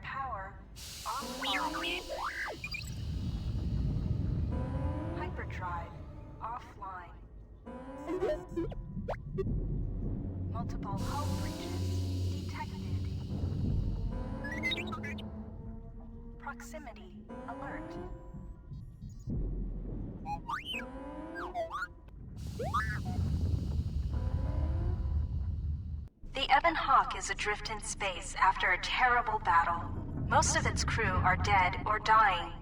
Power offline. Hyperdrive offline. Multiple hull breaches detected. Proximity alert. The Ebon Hawk is adrift in space after a terrible battle. Most of its crew are dead or dying.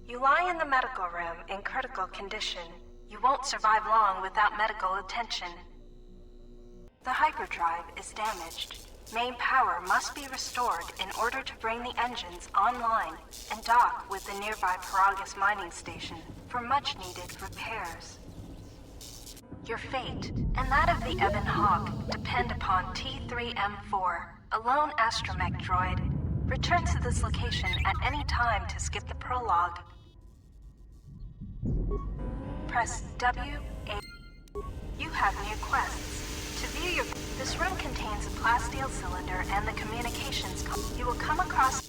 You lie in the medical room in critical condition. You won't survive long without medical attention. The hyperdrive is damaged. Main power must be restored in order to bring the engines online and dock with the nearby Paragus mining station for much-needed repairs. Your fate, and that of the Ebon Hawk, depend upon T3M4, a lone astromech droid. Return to this location at any time to skip the prologue. Press W8. You have new quests. To view your... This room contains a plasteel cylinder and the communications... You will come across...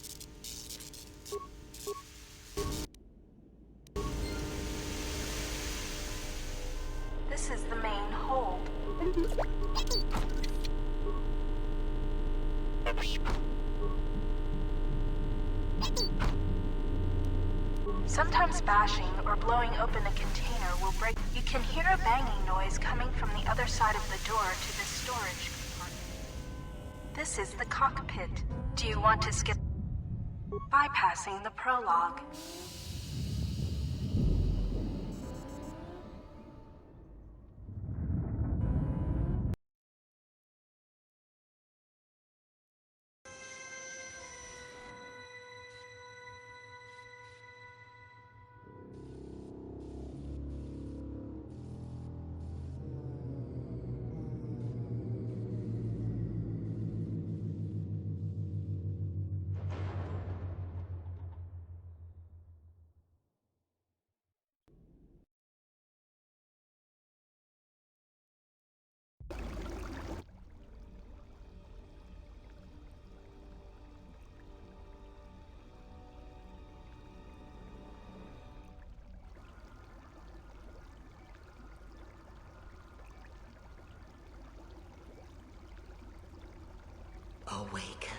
This is the main hold. Sometimes bashing or blowing open a container will break. You can hear a banging noise coming from the other side of the door to this storage compartment. This is the cockpit. Do you want to skip bypassing the prologue? Awaken.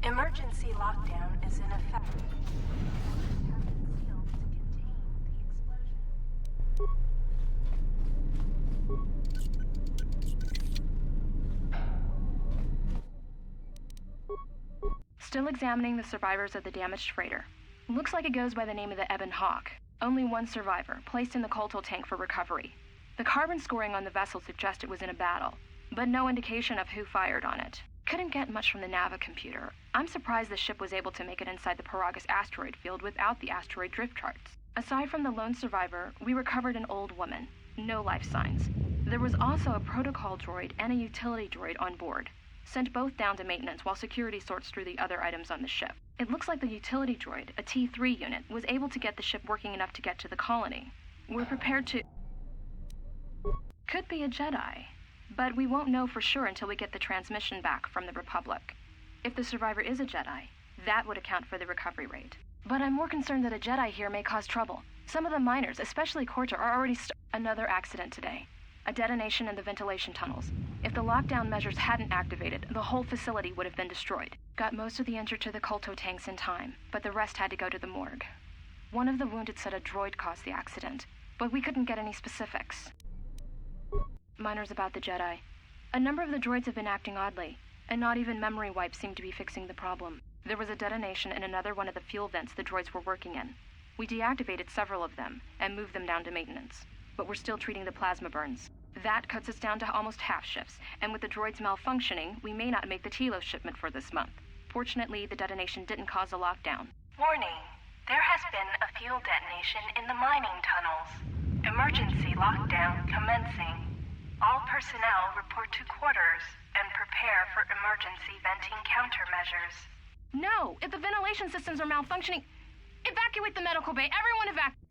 Emergency lockdown is in effect. Still examining the survivors of the damaged freighter. Looks like it goes by the name of the Ebon Hawk. Only one survivor, placed in the KotOR tank for recovery. The carbon scoring on the vessel suggests it was in a battle, but no indication of who fired on it. Couldn't get much from the Nava computer. I'm surprised the ship was able to make it inside the Paragus asteroid field without the asteroid drift charts. Aside from the lone survivor, we recovered an old woman. No life signs. There was also a protocol droid and a utility droid on board. Sent both down to maintenance while security sorts through the other items on the ship. It looks like the utility droid, a T3 unit, was able to get the ship working enough to get to the colony. We're prepared to... Could be a Jedi. But we won't know for sure until we get the transmission back from the Republic. If the survivor is a Jedi, that would account for the recovery rate. But I'm more concerned that a Jedi here may cause trouble. Some of the miners, especially KotOR, are already Another accident today. A detonation in the ventilation tunnels. If the lockdown measures hadn't activated, the whole facility would have been destroyed. Got most of the injured to the KotOR tanks in time, but the rest had to go to the morgue. One of the wounded said a droid caused the accident, but we couldn't get any specifics. Minors about the Jedi. A number of the droids have been acting oddly, and not even memory wipes seem to be fixing the problem. There was a detonation in another one of the fuel vents the droids were working in. We deactivated several of them and moved them down to maintenance, but we're still treating the plasma burns. That cuts us down to almost half shifts, and with the droids malfunctioning, we may not make the Telos shipment for this month. Fortunately, the detonation didn't cause a lockdown. Warning. There has been a fuel detonation in the mining tunnels. Emergency lockdown commencing. All personnel report to quarters and prepare for emergency venting countermeasures. No! If the ventilation systems are malfunctioning, evacuate the medical bay! Everyone evacuate!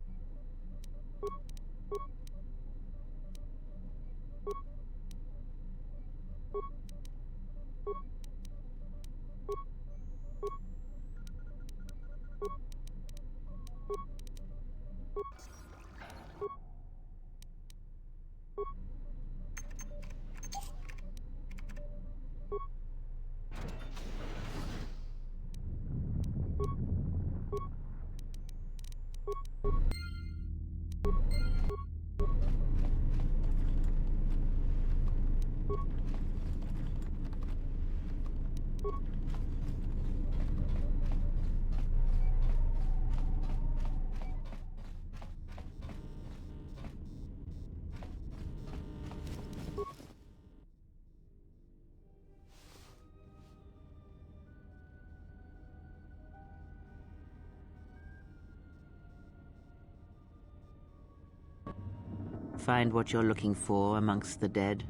Find what you're looking for amongst the dead?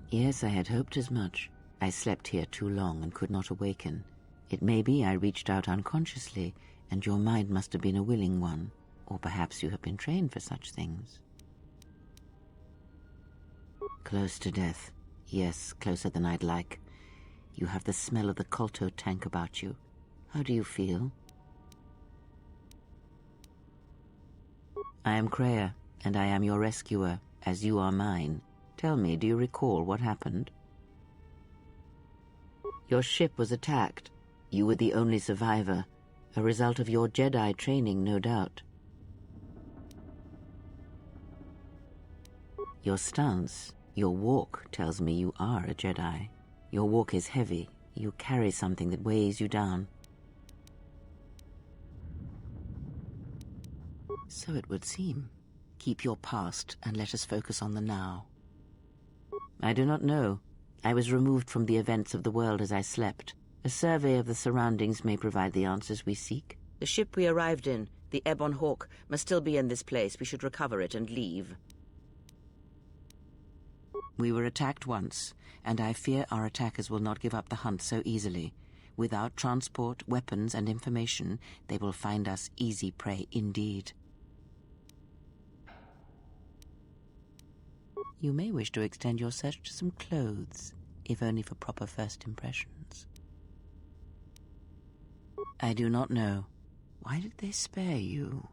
Yes, I had hoped as much. I slept here too long and could not awaken. It may be I reached out unconsciously, and your mind must have been a willing one. Or perhaps you have been trained for such things. Close to death. Yes, closer than I'd like. You have the smell of the KotOR tank about you. How do you feel? I am Kreia, and I am your rescuer, as you are mine. Tell me, do you recall what happened? Your ship was attacked. You were the only survivor, a result of your Jedi training, no doubt. Your stance, your walk tells me you are a Jedi. Your walk is heavy. You carry something that weighs you down. So it would seem. Keep your past and let us focus on the now. I do not know. I was removed from the events of the world as I slept. A survey of the surroundings may provide the answers we seek. The ship we arrived in, the Ebon Hawk, must still be in this place. We should recover it and leave. We were attacked once, and I fear our attackers will not give up the hunt so easily. Without transport, weapons, and information, they will find us easy prey indeed. You may wish to extend your search to some clothes, if only for proper first impressions. I do not know. Why did they spare you?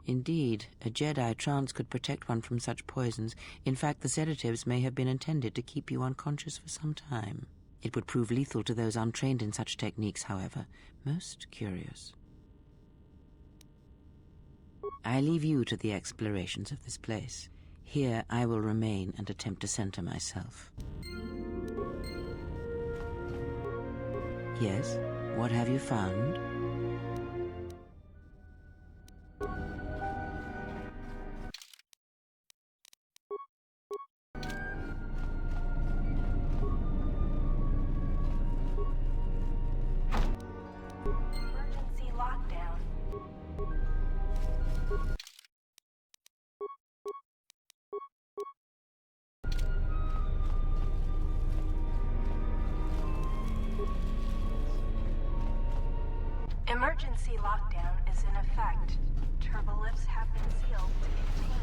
Indeed, a Jedi trance could protect one from such poisons. In fact, the sedatives may have been intended to keep you unconscious for some time. It would prove lethal to those untrained in such techniques, however. Most curious. I leave you to the explorations of this place. Here I will remain and attempt to center myself. Yes? What have you found? Emergency lockdown. Emergency lockdown is in effect. Turbolifts have been sealed to contain.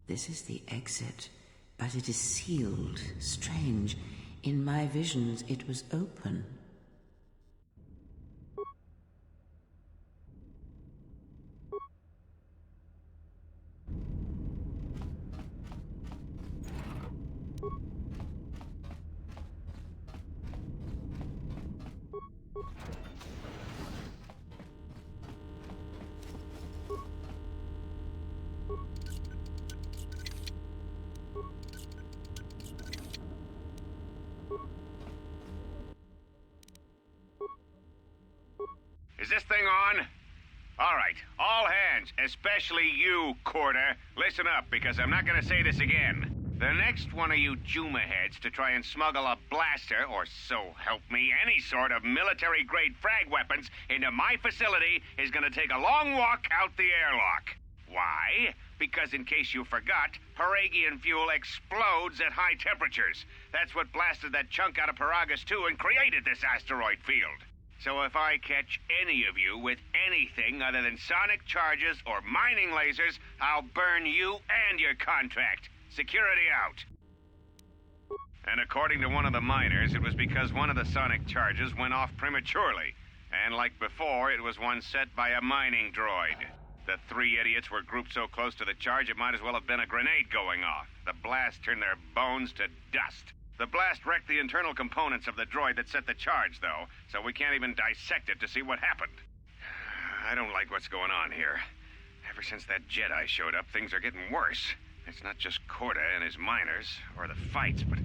This is the exit, but it is sealed. Strange. In my visions, it was open. Is this thing on? All right, all hands, especially you, KotOR, listen up, because I'm not gonna say this again. The next one of you Juma heads to try and smuggle a blaster, or so help me, any sort of military-grade frag weapons into my facility is gonna take a long walk out the airlock. Why? Because in case you forgot, Paragian fuel explodes at high temperatures. That's what blasted that chunk out of Paragus 2 and created this asteroid field. So if I catch any of you with anything other than sonic charges or mining lasers, I'll burn you and your contract. Security out. And according to one of the miners, it was because one of the sonic charges went off prematurely. And like before, it was one set by a mining droid. The three idiots were grouped so close to the charge, it might as well have been a grenade going off. The blast turned their bones to dust. The blast wrecked the internal components of the droid that set the charge, though, so we can't even dissect it to see what happened. I don't like what's going on here. Ever since that Jedi showed up, things are getting worse. It's not just KotOR and his miners, or the fights, but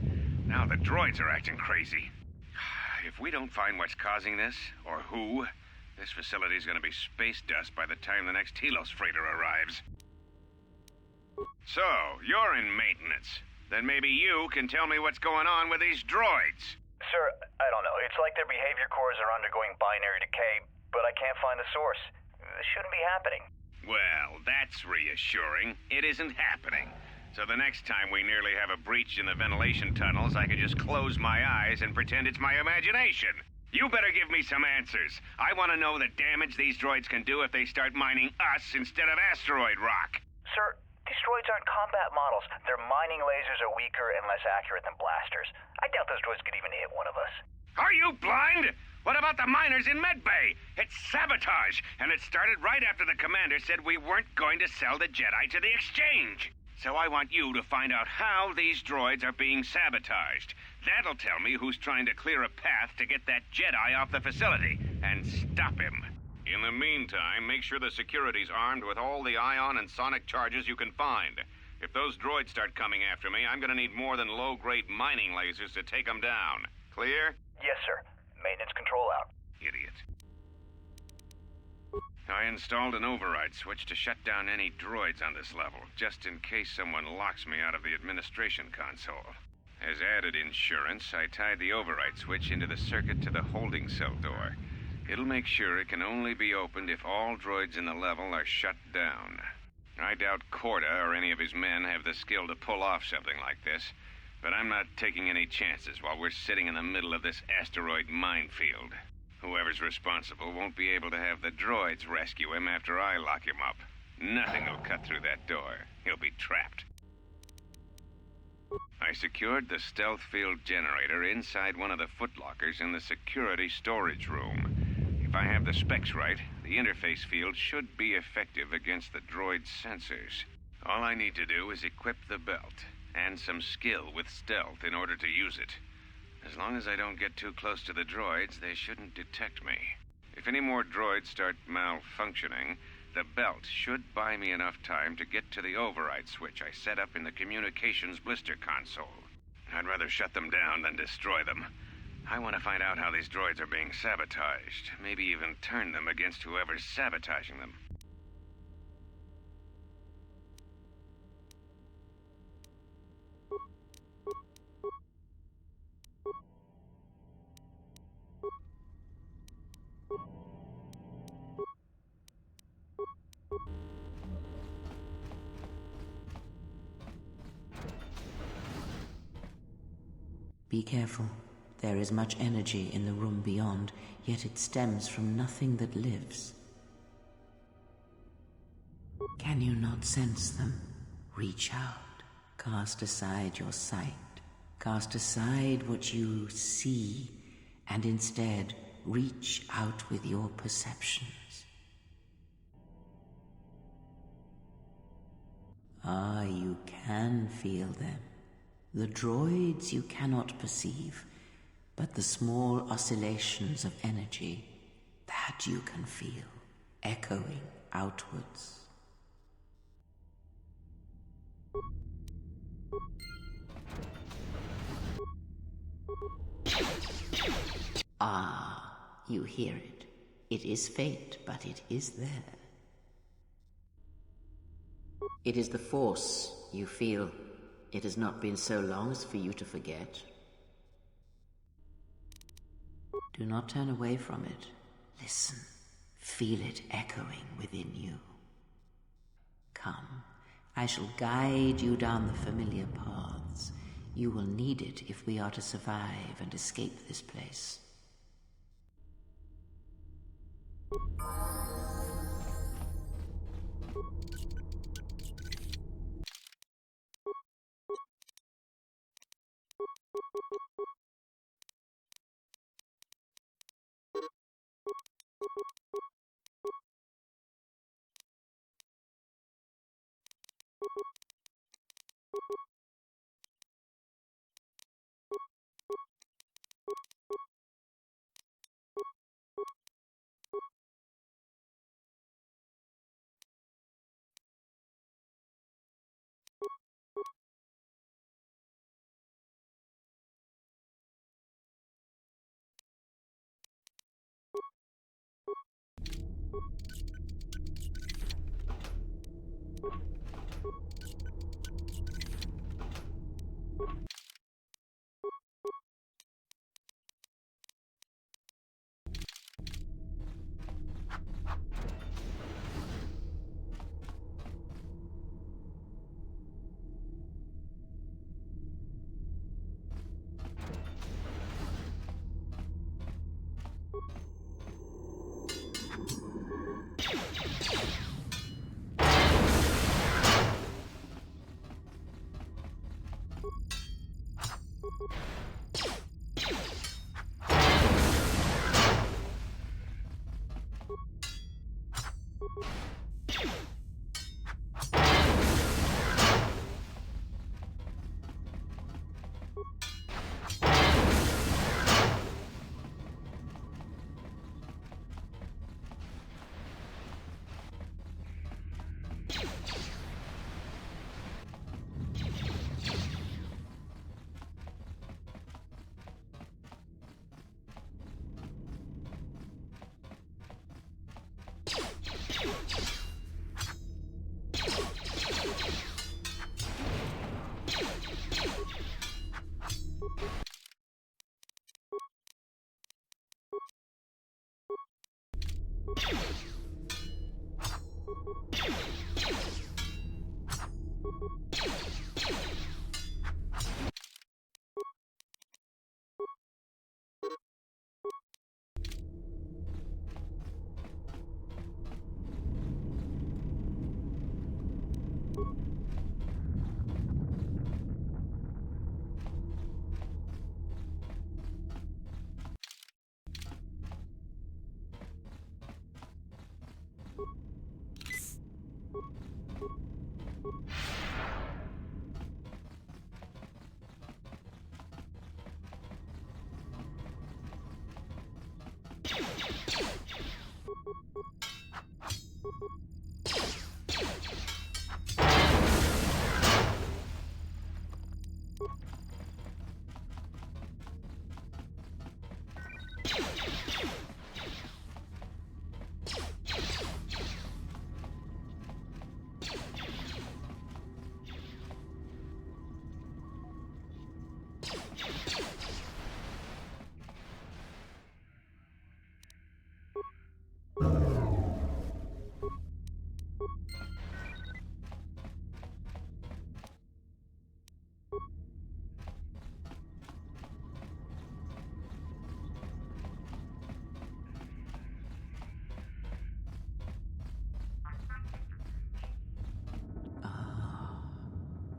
now the droids are acting crazy. If we don't find what's causing this, or who, this facility's gonna be space dust by the time the next Telos freighter arrives. So, you're in maintenance. Then maybe you can tell me what's going on with these droids. Sir, I don't know. It's like their behavior cores are undergoing binary decay, but I can't find the source. This shouldn't be happening. Well, that's reassuring. It isn't happening. So the next time we nearly have a breach in the ventilation tunnels, I can just close my eyes and pretend it's my imagination. You better give me some answers. I want to know the damage these droids can do if they start mining us instead of asteroid rock. Sir, these droids aren't combat models. Their mining lasers are weaker and less accurate than blasters. I doubt those droids could even hit one of us. Are you blind? What about the miners in Medbay? It's sabotage, and it started right after the commander said we weren't going to sell the Jedi to the exchange. So I want you to find out how these droids are being sabotaged. That'll tell me who's trying to clear a path to get that Jedi off the facility, and stop him. In the meantime, make sure the security's armed with all the ion and sonic charges you can find. If those droids start coming after me, I'm gonna need more than low-grade mining lasers to take them down. Clear? Yes, sir. Maintenance control out. Idiot. I installed an override switch to shut down any droids on this level, just in case someone locks me out of the administration console. As added insurance, I tied the override switch into the circuit to the holding cell door. It'll make sure it can only be opened if all droids in the level are shut down. I doubt KotOR or any of his men have the skill to pull off something like this, but I'm not taking any chances while we're sitting in the middle of this asteroid minefield. Whoever's responsible won't be able to have the droids rescue him after I lock him up. Nothing will cut through that door. He'll be trapped. I secured the stealth field generator inside one of the footlockers in the security storage room. If I have the specs right, the interface field should be effective against the droid's sensors. All I need to do is equip the belt, and some skill with stealth in order to use it. As long as I don't get too close to the droids, they shouldn't detect me. If any more droids start malfunctioning, the belt should buy me enough time to get to the override switch I set up in the communications blister console. I'd rather shut them down than destroy them. I want to find out how these droids are being sabotaged, maybe even turn them against whoever's sabotaging them. Be careful. There is much energy in the room beyond, yet it stems from nothing that lives. Can you not sense them? Reach out. Cast aside your sight. Cast aside what you see, and instead reach out with your perceptions. You can feel them. The droids you cannot perceive, but the small oscillations of energy, that you can feel, echoing outwards. You hear it. It is faint, but it is there. It is the Force you feel. It has not been so long as for you to forget. Do not turn away from it. Listen. Feel it echoing within you. Come, I shall guide you down the familiar paths. You will need it if we are to survive and escape this place.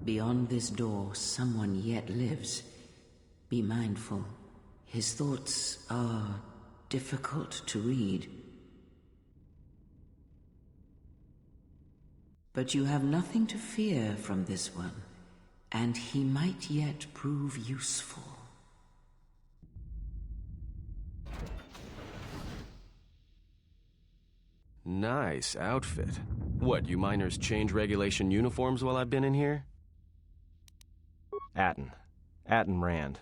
Beyond this door, someone yet lives. Be mindful. His thoughts are difficult to read. But you have nothing to fear from this one, and he might yet prove useful. Nice outfit. What, you miners change regulation uniforms while I've been in here? Atten Rand.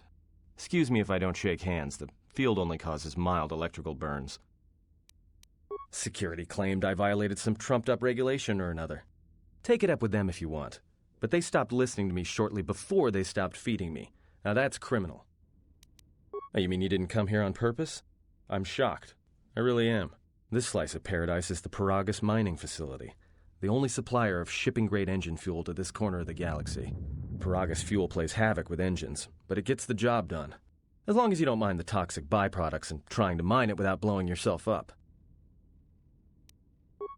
Excuse me if I don't shake hands. The field only causes mild electrical burns. Security claimed I violated some trumped-up regulation or another. Take it up with them if you want. But they stopped listening to me shortly before they stopped feeding me. Now that's criminal. Oh, you mean you didn't come here on purpose? I'm shocked. I really am. This slice of paradise is the Paragus mining facility, the only supplier of shipping-grade engine fuel to this corner of the galaxy. Paragus fuel plays havoc with engines, but it gets the job done. As long as you don't mind the toxic byproducts and trying to mine it without blowing yourself up.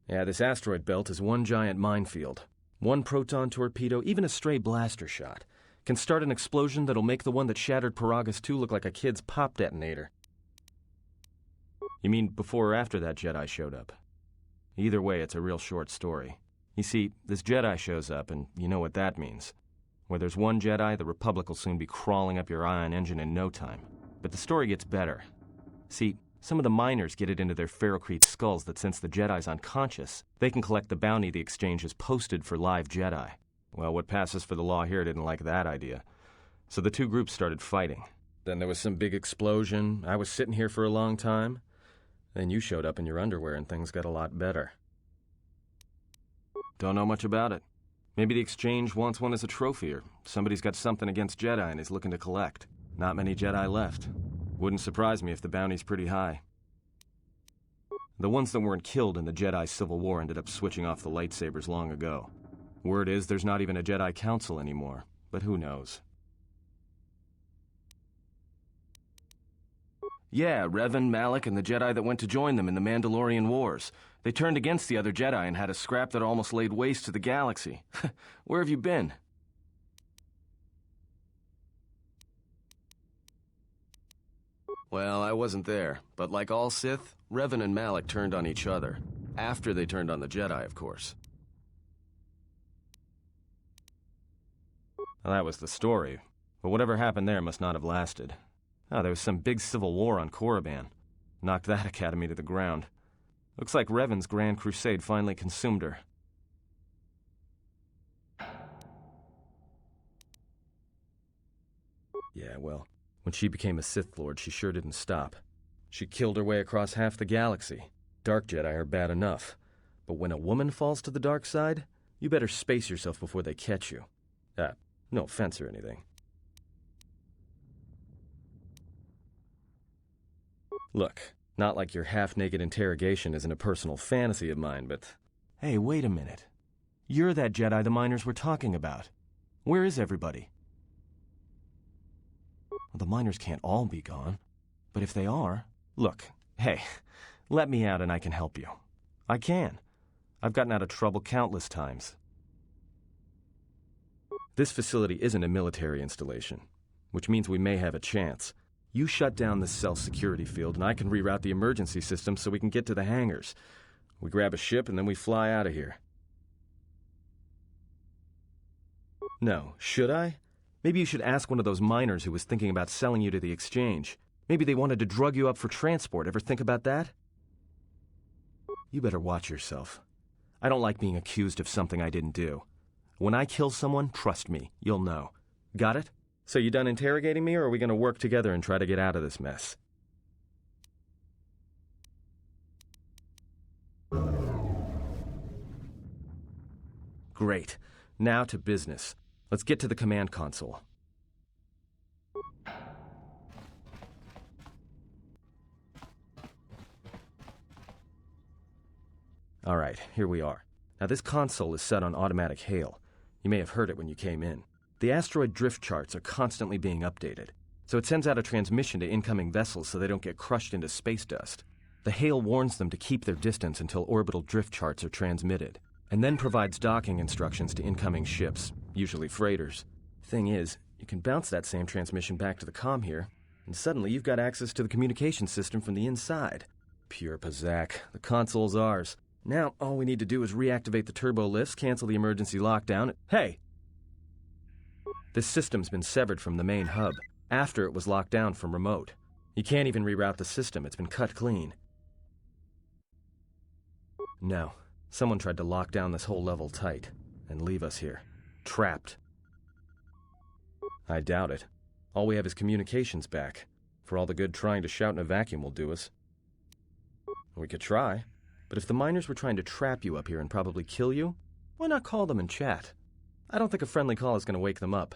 Yeah, this asteroid belt is one giant minefield. One proton torpedo, even a stray blaster shot, can start an explosion that'll make the one that shattered Paragus 2 look like a kid's pop detonator. You mean before or after that Jedi showed up? Either way, it's a real short story. You see, this Jedi shows up, and you know what that means. Where there's one Jedi, the Republic will soon be crawling up your ion engine in no time. But the story gets better. See, some of the miners get it into their ferrocrete skulls that since the Jedi's unconscious, they can collect the bounty the exchange has posted for live Jedi. Well, what passes for the law here didn't like that idea. So the two groups started fighting. Then there was some big explosion. I was sitting here for a long time. Then you showed up in your underwear and things got a lot better. Don't know much about it. Maybe the Exchange wants one as a trophy, or somebody's got something against Jedi and is looking to collect. Not many Jedi left. Wouldn't surprise me if the bounty's pretty high. The ones that weren't killed in the Jedi Civil War ended up switching off the lightsabers long ago. Word is there's not even a Jedi Council anymore, but who knows? Yeah, Revan, Malak, and the Jedi that went to join them in the Mandalorian Wars. They turned against the other Jedi and had a scrap that almost laid waste to the galaxy. Where have you been? Well, I wasn't there, but like all Sith, Revan and Malak turned on each other. After they turned on the Jedi, of course. Well, that was the story, but whatever happened there must not have lasted. Oh, there was some big civil war on Korriban. Knocked that academy to the ground. Looks like Revan's Grand Crusade finally consumed her. Yeah, well, when she became a Sith Lord, she sure didn't stop. She killed her way across half the galaxy. Dark Jedi are bad enough. But when a woman falls to the dark side, you better space yourself before they catch you. No offense or anything. Look, not like your half-naked interrogation isn't a personal fantasy of mine, but... Hey, wait a minute. You're that Jedi the miners were talking about. Where is everybody? Well, the miners can't all be gone. But if they are... Look, hey, let me out and I can help you. I can. I've gotten out of trouble countless times. This facility isn't a military installation, which means we may have a chance. You shut down this cell security field, and I can reroute the emergency system so we can get to the hangars. We grab a ship, and then we fly out of here. No, should I? Maybe you should ask one of those miners who was thinking about selling you to the Exchange. Maybe they wanted to drug you up for transport. Ever think about that? You better watch yourself. I don't like being accused of something I didn't do. When I kill someone, trust me, you'll know. Got it? So you done interrogating me, or are we going to work together and try to get out of this mess? Great. Now to business. Let's get to the command console. All right, here we are. Now this console is set on automatic hail. You may have heard it when you came in. The asteroid drift charts are constantly being updated, so it sends out a transmission to incoming vessels so they don't get crushed into space dust. The hail warns them to keep their distance until orbital drift charts are transmitted, and then provides docking instructions to incoming ships, usually freighters. Thing is, you can bounce that same transmission back to the comm here, and suddenly you've got access to the communication system from the inside. Pure Pazak. The console's ours. Now, all we need to do is reactivate the turbo lifts, cancel the emergency lockdown. Hey! This system's been severed from the main hub, after it was locked down from remote. You can't even reroute the system, it's been cut clean. No, someone tried to lock down this whole level tight, and leave us here, trapped. I doubt it. All we have is communications back. For all the good trying to shout in a vacuum will do us. We could try. But if the miners were trying to trap you up here and probably kill you, why not call them and chat? I don't think a friendly call is going to wake them up.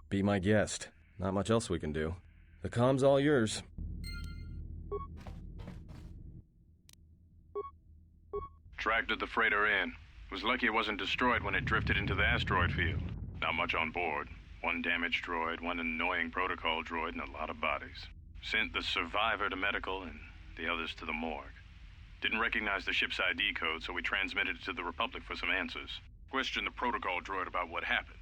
Be my guest. Not much else we can do. The comm's all yours. Tracked the freighter in. Was lucky it wasn't destroyed when it drifted into the asteroid field. Not much on board. One damaged droid, one annoying protocol droid, and a lot of bodies. Sent the survivor to medical and the others to the morgue. Didn't recognize the ship's ID code, so we transmitted it to the Republic for some answers. Questioned the protocol droid about what happened.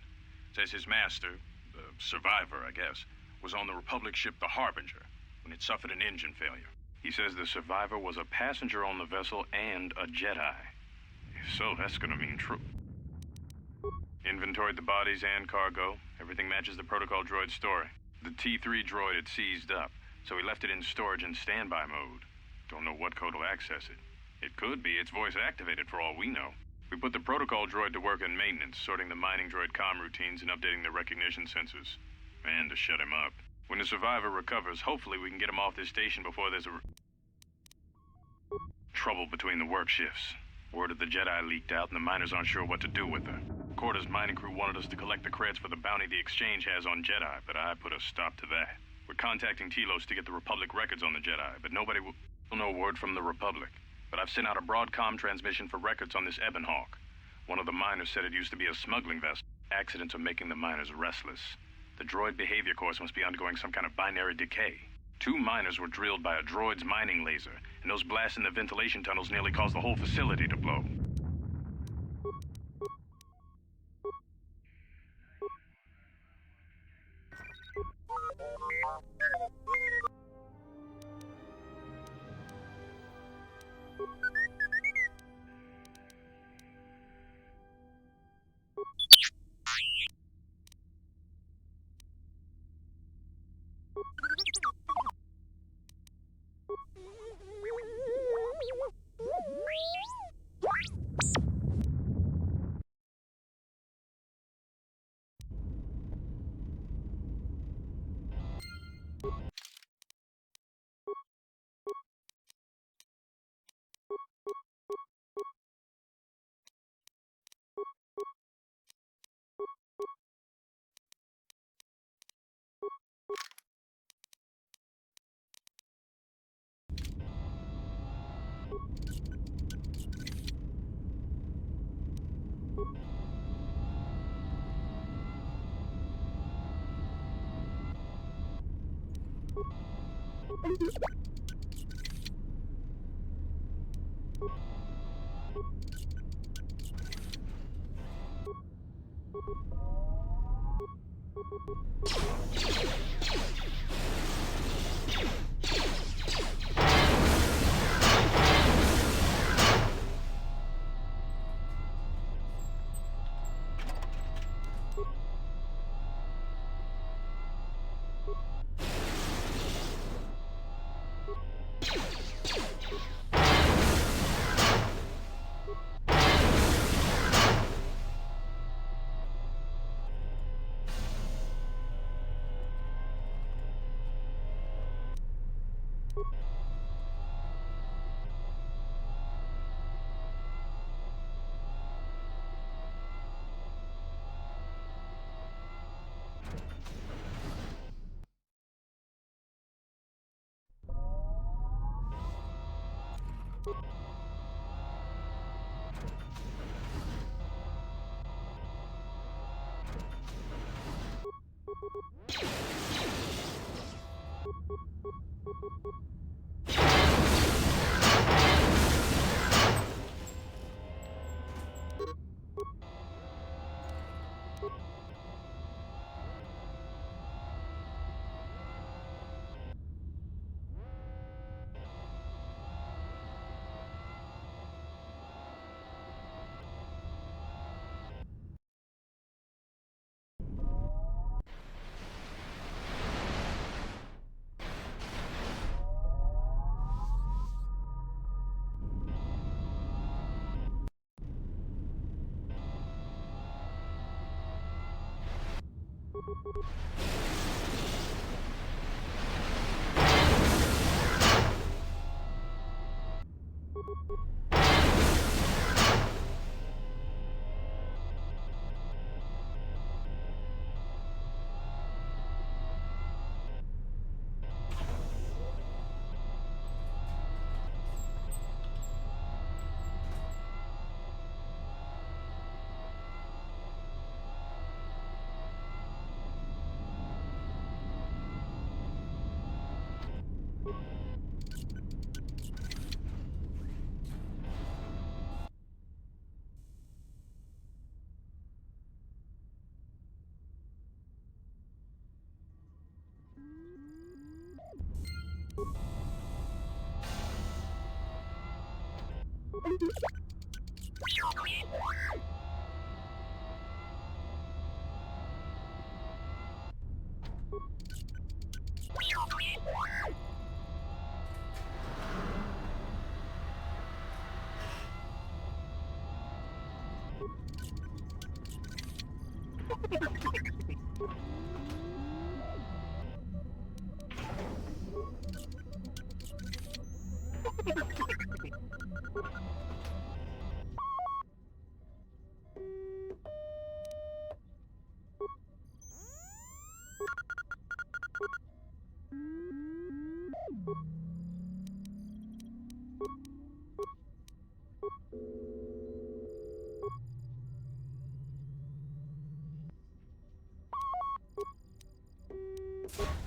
Says his master, the survivor, I guess, was on the Republic ship the Harbinger when it suffered an engine failure. He says the survivor was a passenger on the vessel and a Jedi. If so, that's gonna mean true. Inventoried the bodies and cargo. Everything matches the protocol droid's story. The T3 droid had seized up, so we left it in storage in standby mode. Don't know what code will access it. It could be it's voice activated for all we know. We put the protocol droid to work in maintenance, sorting the mining droid comm routines and updating the recognition sensors. And to shut him up. When the survivor recovers, hopefully we can get him off this station before there's trouble between the work shifts. Word of the Jedi leaked out and the miners aren't sure what to do with her. KotOR's mining crew wanted us to collect the credits for the bounty the Exchange has on Jedi, but I put a stop to that. We're contacting Telos to get the Republic records on the Jedi, but nobody will... No word from the Republic. But I've sent out a broadcom transmission for records on this Ebon Hawk. One of the miners said it used to be a smuggling vessel. Accidents are making the miners restless. The droid behavior course must be undergoing some kind of binary decay. 2 miners were drilled by a droid's mining laser, and those blasts in the ventilation tunnels nearly caused the whole facility to blow.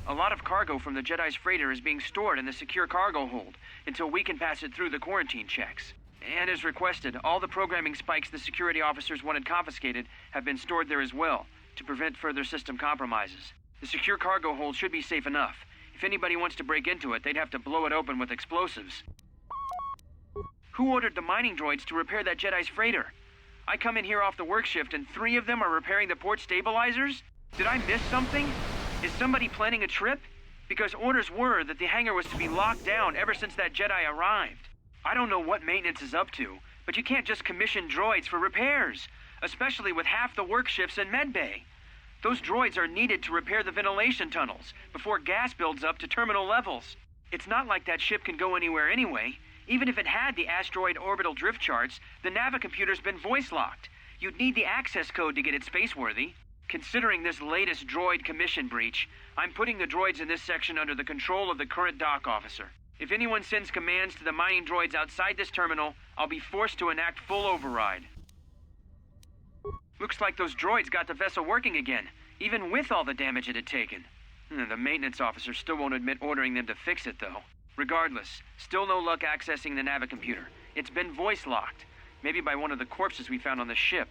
A lot of cargo from the Jedi's freighter is being stored in the secure cargo hold until we can pass it through the quarantine checks. And as requested, all the programming spikes the security officers wanted confiscated have been stored there as well, to prevent further system compromises. The secure cargo hold should be safe enough. If anybody wants to break into it, they'd have to blow it open with explosives. Who ordered the mining droids to repair that Jedi's freighter? I come in here off the work shift and 3 of them are repairing the port stabilizers? Did I miss something? Is somebody planning a trip? Because orders were that the hangar was to be locked down ever since that Jedi arrived. I don't know what maintenance is up to, but you can't just commission droids for repairs, especially with half the work shifts in medbay. Those droids are needed to repair the ventilation tunnels before gas builds up to terminal levels. It's not like that ship can go anywhere anyway. Even if it had the asteroid orbital drift charts, the navicomputer's been voice-locked. You'd need the access code to get it spaceworthy. Considering this latest droid commission breach, I'm putting the droids in this section under the control of the current dock officer. If anyone sends commands to the mining droids outside this terminal, I'll be forced to enact full override. Looks like those droids got the vessel working again, even with all the damage it had taken. The maintenance officer still won't admit ordering them to fix it, though. Regardless, still no luck accessing the navicomputer. It's been voice-locked, maybe by one of the corpses we found on the ship,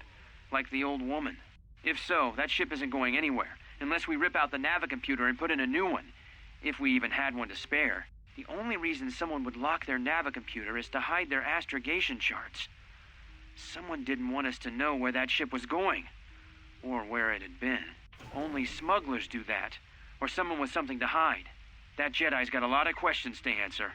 like the old woman. If so, that ship isn't going anywhere, unless we rip out the navicomputer and put in a new one, if we even had one to spare. The only reason someone would lock their navicomputer is to hide their astrogation charts. Someone didn't want us to know where that ship was going, or where it had been. Only smugglers do that, or someone with something to hide. That Jedi's got a lot of questions to answer.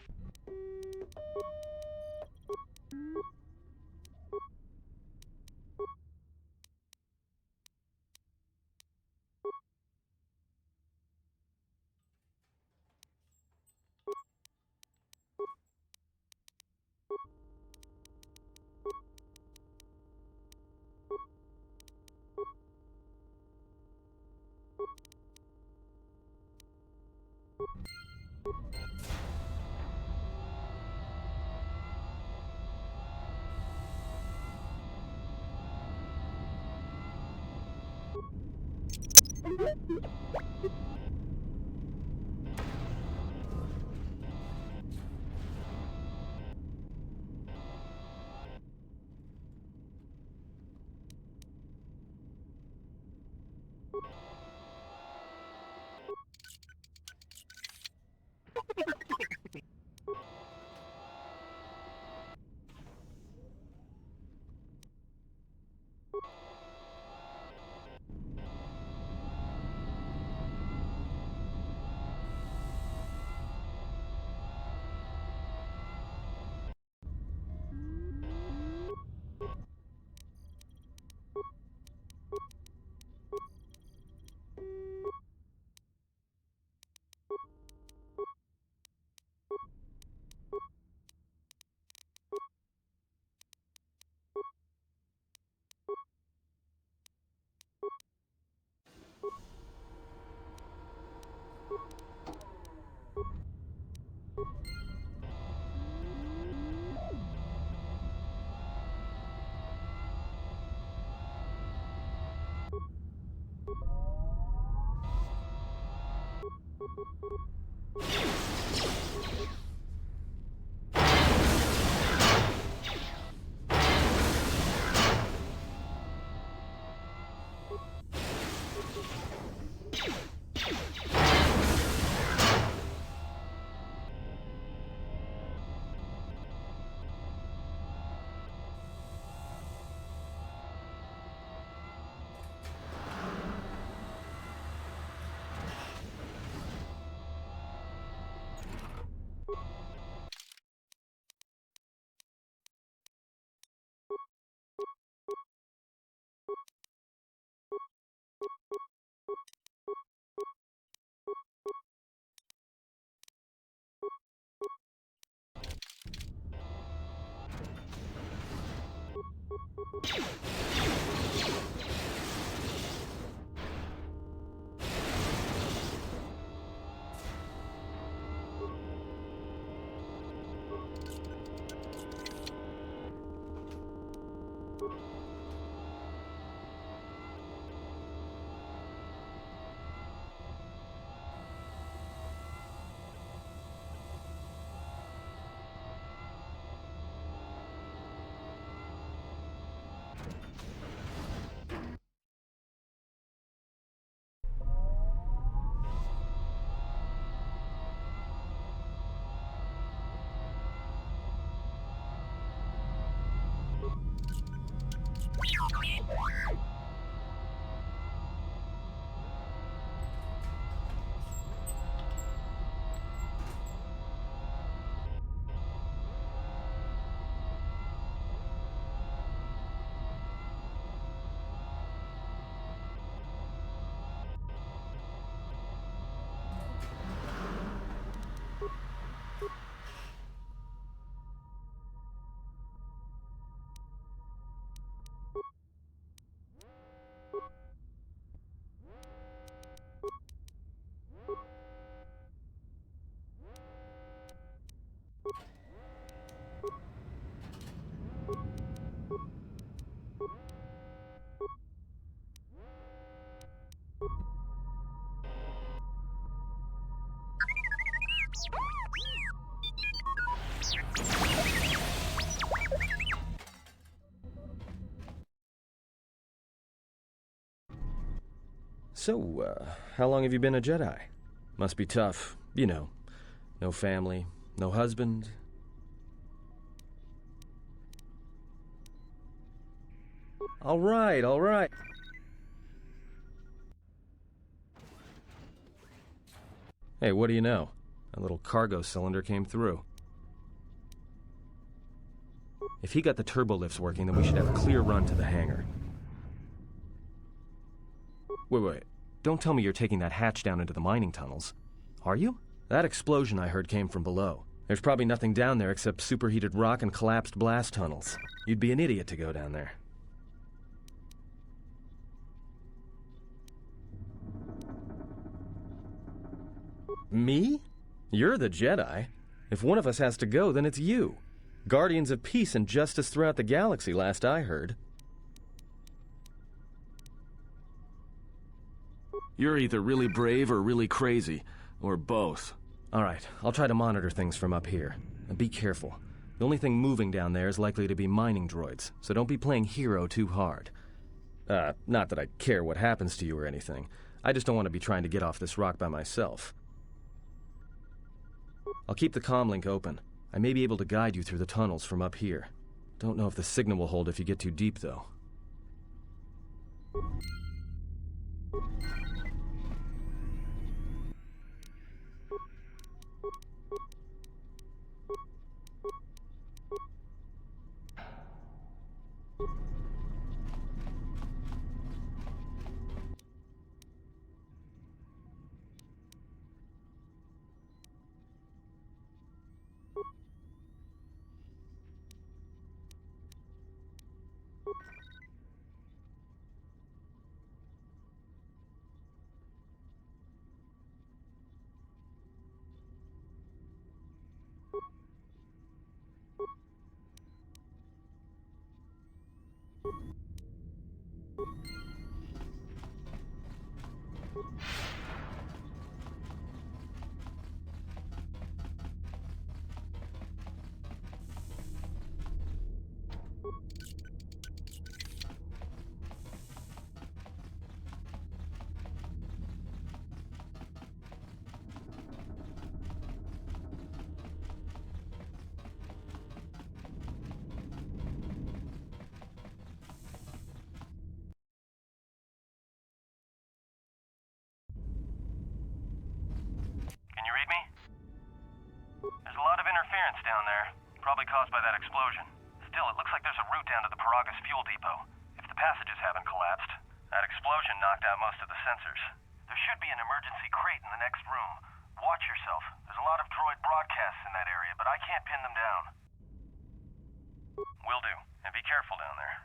So, how long have you been a Jedi? Must be tough, you know. No family, no husband. All right. Hey, what do you know? A little cargo cylinder came through. If he got the turbo lifts working, then we should have a clear run to the hangar. Wait. Don't tell me you're taking that hatch down into the mining tunnels. Are you? That explosion I heard came from below. There's probably nothing down there except superheated rock and collapsed blast tunnels. You'd be an idiot to go down there. Me? You're the Jedi. If one of us has to go, then it's you. Guardians of peace and justice throughout the galaxy, last I heard. You're either really brave or really crazy, or both. All right, I'll try to monitor things from up here. And be careful. The only thing moving down there is likely to be mining droids, so don't be playing hero too hard. Not that I care what happens to you or anything. I just don't want to be trying to get off this rock by myself. I'll keep the comm link open. I may be able to guide you through the tunnels from up here. Don't know if the signal will hold if you get too deep, though. Can you read me? There's a lot of interference down there, probably caused by that explosion. Still, it looks like there's a route down to the Paragus fuel depot, if the passages haven't collapsed. That explosion knocked out most of the sensors. There should be an emergency crate in the next room. Watch yourself. There's a lot of droid broadcasts in that area, but I can't pin them down. Will do, and be careful down there.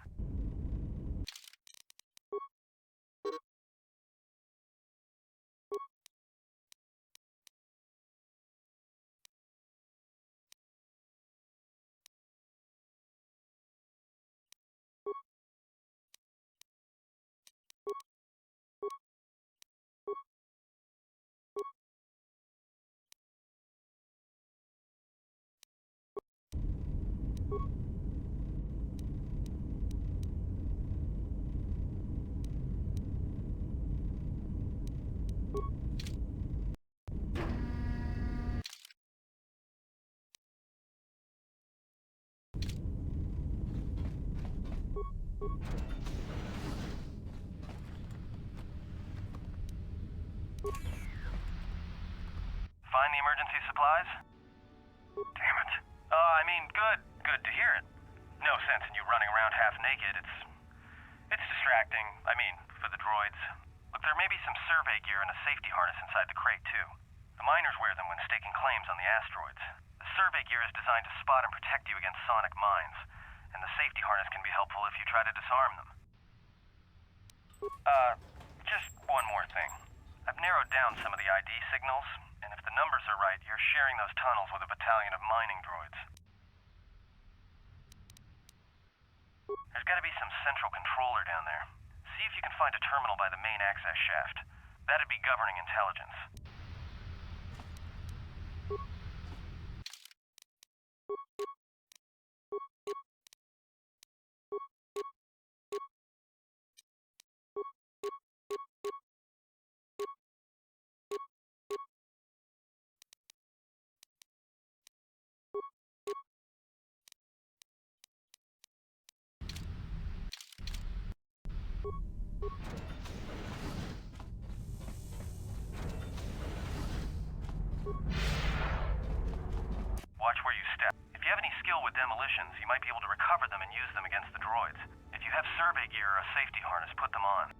Find the emergency supplies? Damn it. Good to hear it. No sense in you running around half naked. It's distracting. I mean, for the droids. Look, there may be some survey gear and a safety harness inside the crate, too. The miners wear them when staking claims on the asteroids. The survey gear is designed to spot and protect you against sonic mines, and the safety harness can be helpful if you try to disarm them. Just one more thing. I've narrowed down some of the ID signals, and if the numbers are right, you're sharing those tunnels with a battalion of mining droids. There's gotta be some central controller down there. See if you can find a terminal by the main access shaft. That'd be governing intelligence. Watch where you step. If you have any skill with demolitions, you might be able to recover them and use them against the droids. If you have survey gear or a safety harness, put them on.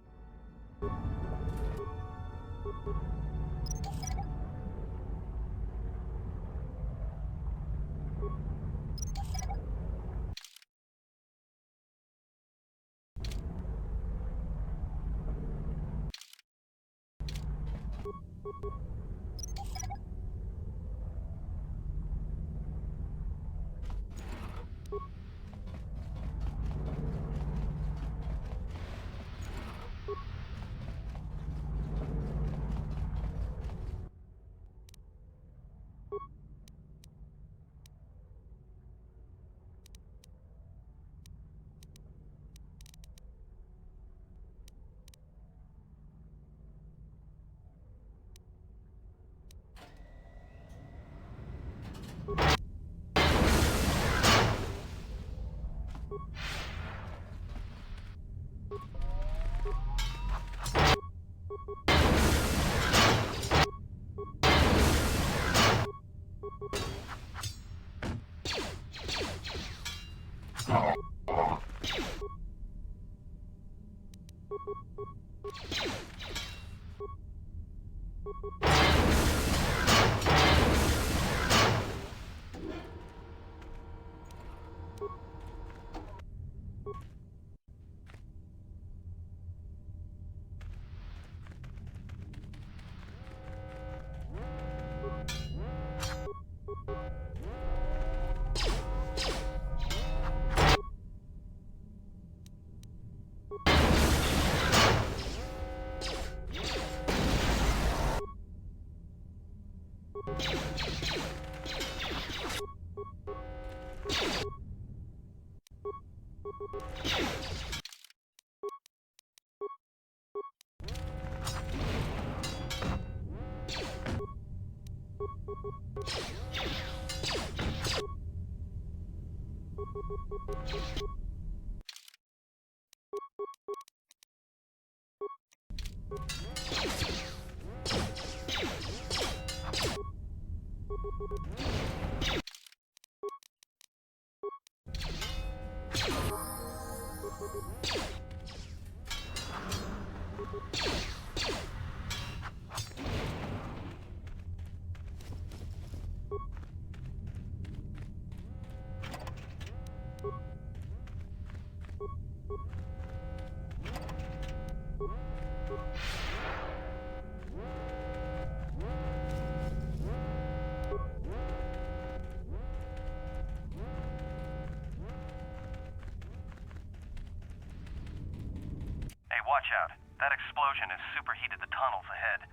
Watch out. That explosion has superheated the tunnels ahead.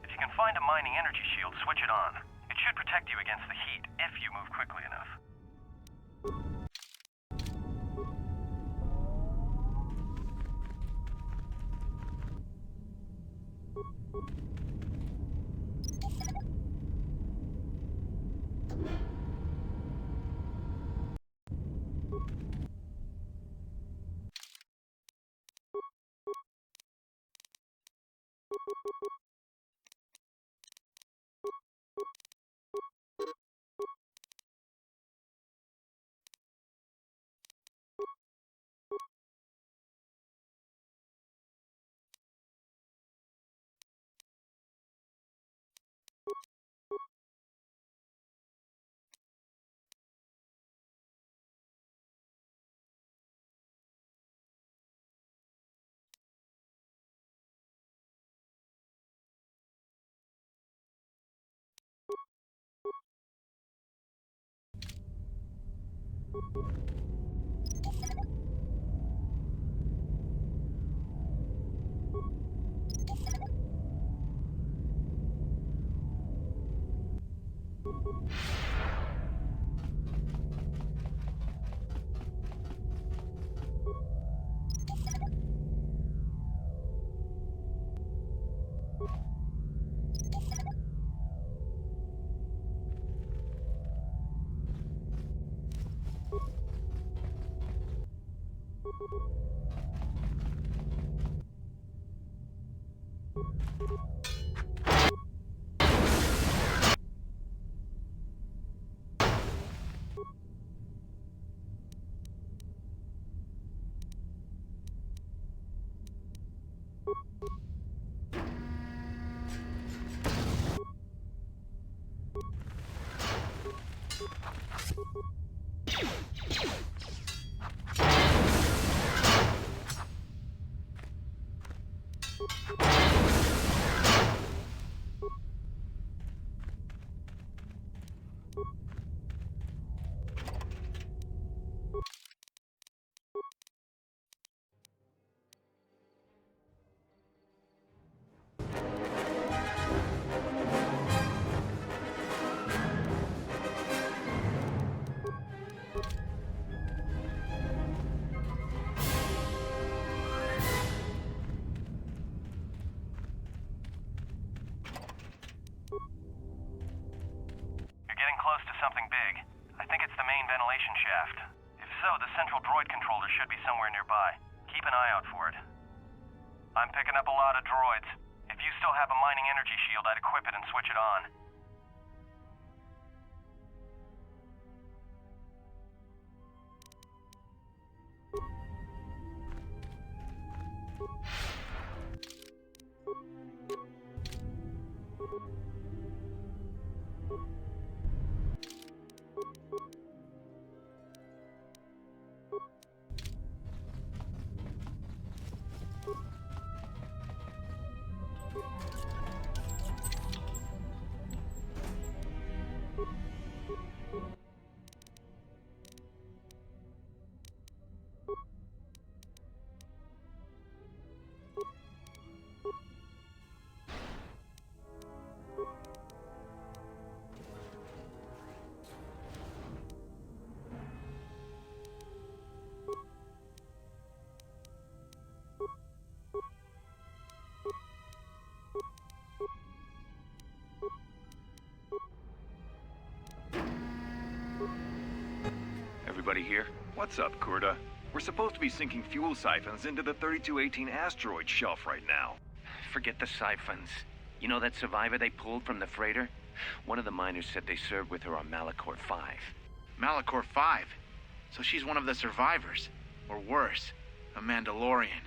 If you can find a mining energy shield, switch it on. It should protect you against the heat if you move quickly enough. Something big. I think it's the main ventilation shaft. If so, the central droid controller should be somewhere nearby. Keep an eye out for it. I'm picking up a lot of droids. If you still have a mining energy shield, I'd equip it and switch it on. Everybody here? What's up, KotOR? We're supposed to be sinking fuel siphons into the 3218 asteroid shelf right now. Forget the siphons. You know that survivor they pulled from the freighter? One of the miners said they served with her on Malachor 5. Malachor 5? So she's one of the survivors. Or worse, a Mandalorian.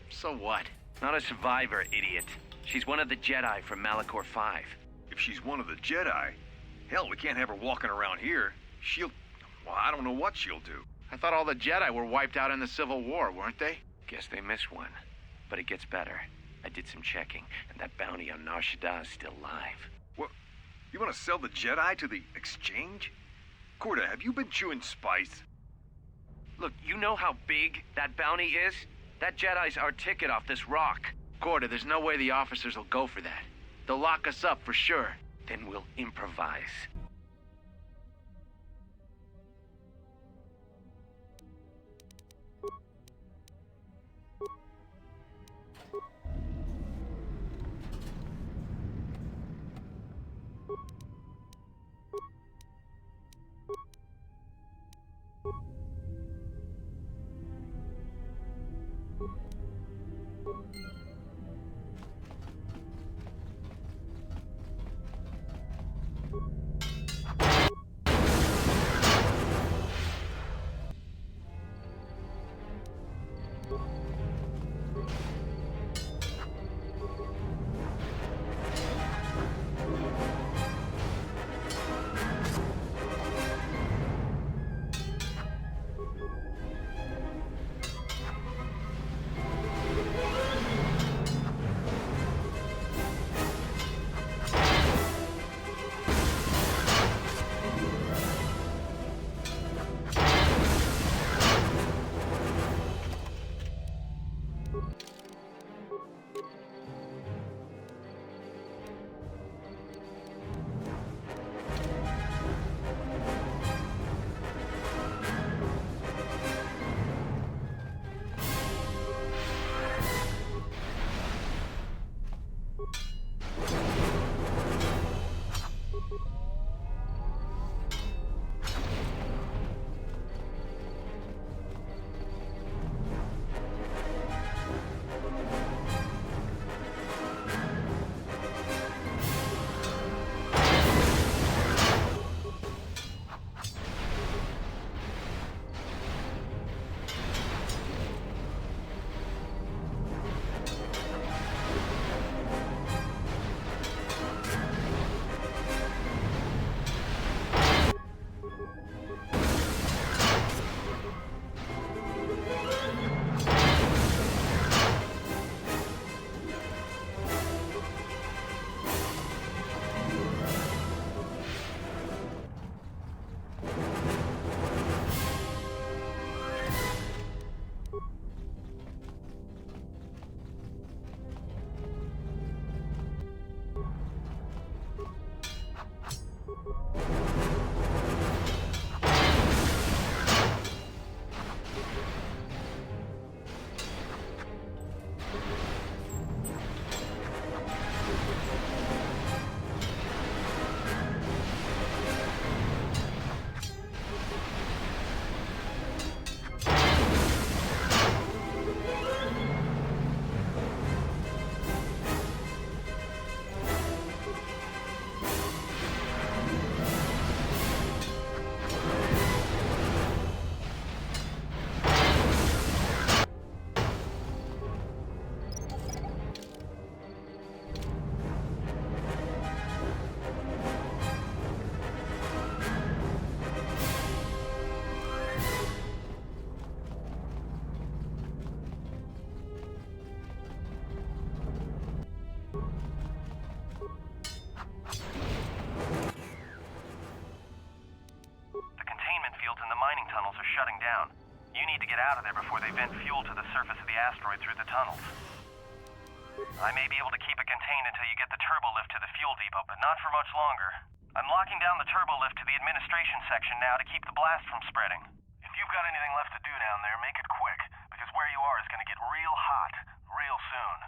So what? Not a survivor, idiot. She's one of the Jedi from Malachor 5. If she's one of the Jedi, hell, we can't have her walking around here. Well, I don't know what she'll do. I thought all the Jedi were wiped out in the Civil War, weren't they? Guess they missed one. But it gets better. I did some checking, and that bounty on Nar Shaddaa is still live. What? You want to sell the Jedi to the exchange? KotOR, have you been chewing spice? Look, you know how big that bounty is? That Jedi's our ticket off this rock. KotOR, there's no way the officers will go for that. They'll lock us up for sure. Then we'll improvise. tunnels are shutting down. You need to get out of there before they vent fuel to the surface of the asteroid through the tunnels. I may be able to keep it contained until you get the turbo lift to the fuel depot, but not for much longer. I'm locking down the turbo lift to the administration section now to keep the blast from spreading. If you've got anything left to do down there, make it quick, because where you are is going to get real hot, real soon.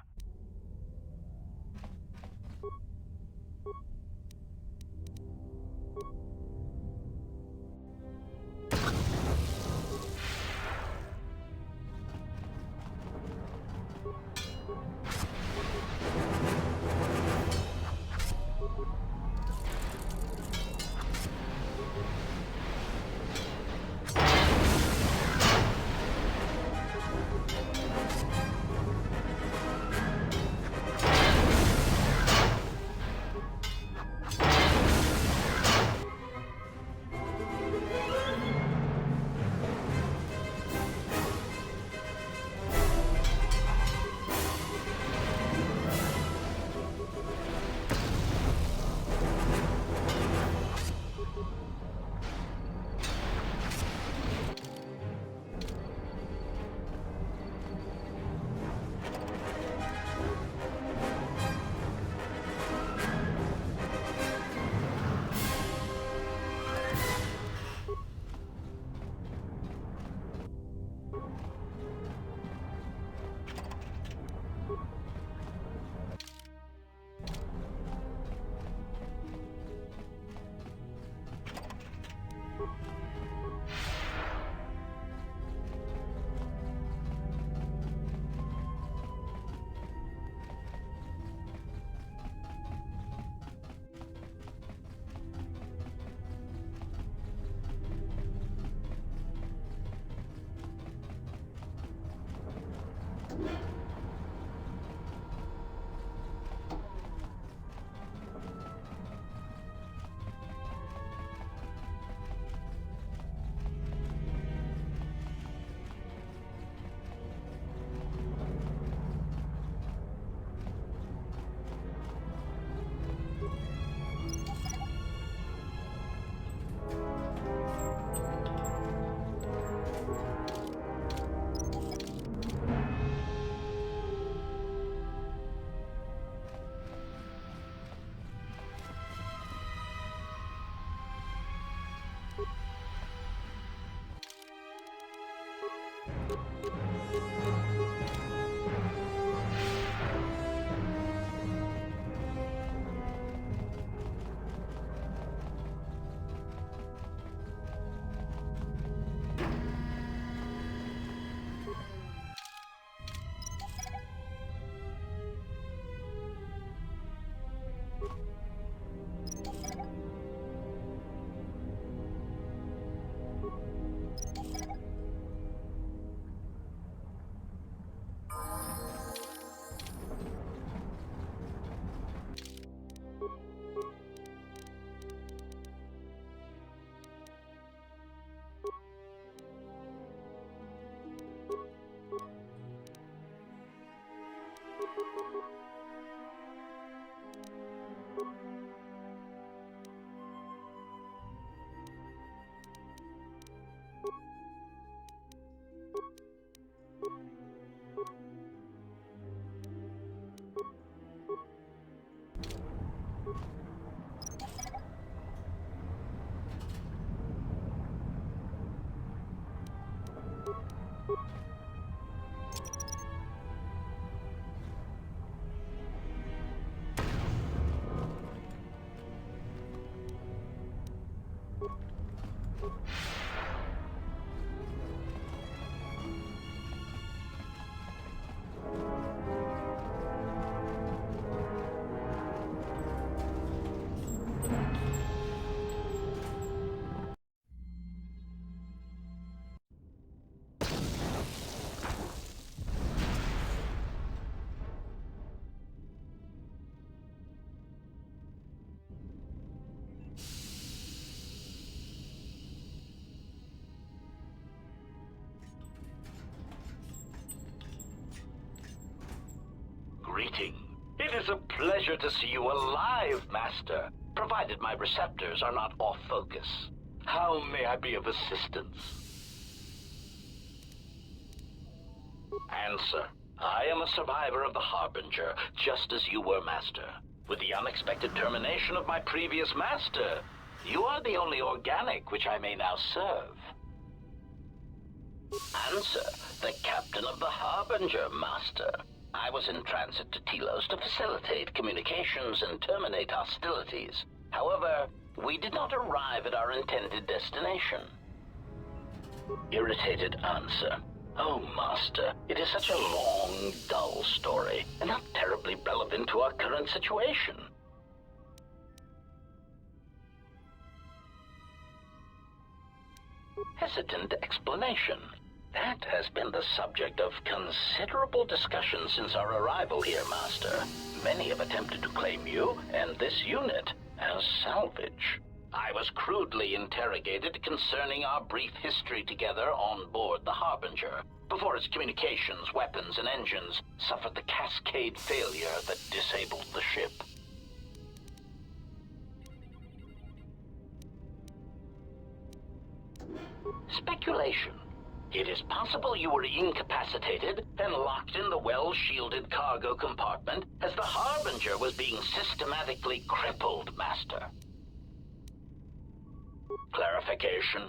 Greeting. It is a pleasure to see you alive, Master, provided my receptors are not off focus. How may I be of assistance? Answer. I am a survivor of the Harbinger, just as you were, Master. With the unexpected termination of my previous master, you are the only organic which I may now serve. Answer. The captain of the Harbinger, Master. I was in transit to Telos to facilitate communications and terminate hostilities. However, we did not arrive at our intended destination. Irritated answer. Oh, Master, it is such a long, dull story, and not terribly relevant to our current situation. Hesitant explanation. That has been the subject of considerable discussion since our arrival here, Master. Many have attempted to claim you and this unit as salvage. I was crudely interrogated concerning our brief history together on board the Harbinger, before its communications, weapons, and engines suffered the cascade failure that disabled the ship. Speculation. It is possible you were incapacitated and locked in the well-shielded cargo compartment as the Harbinger was being systematically crippled, Master. Clarification.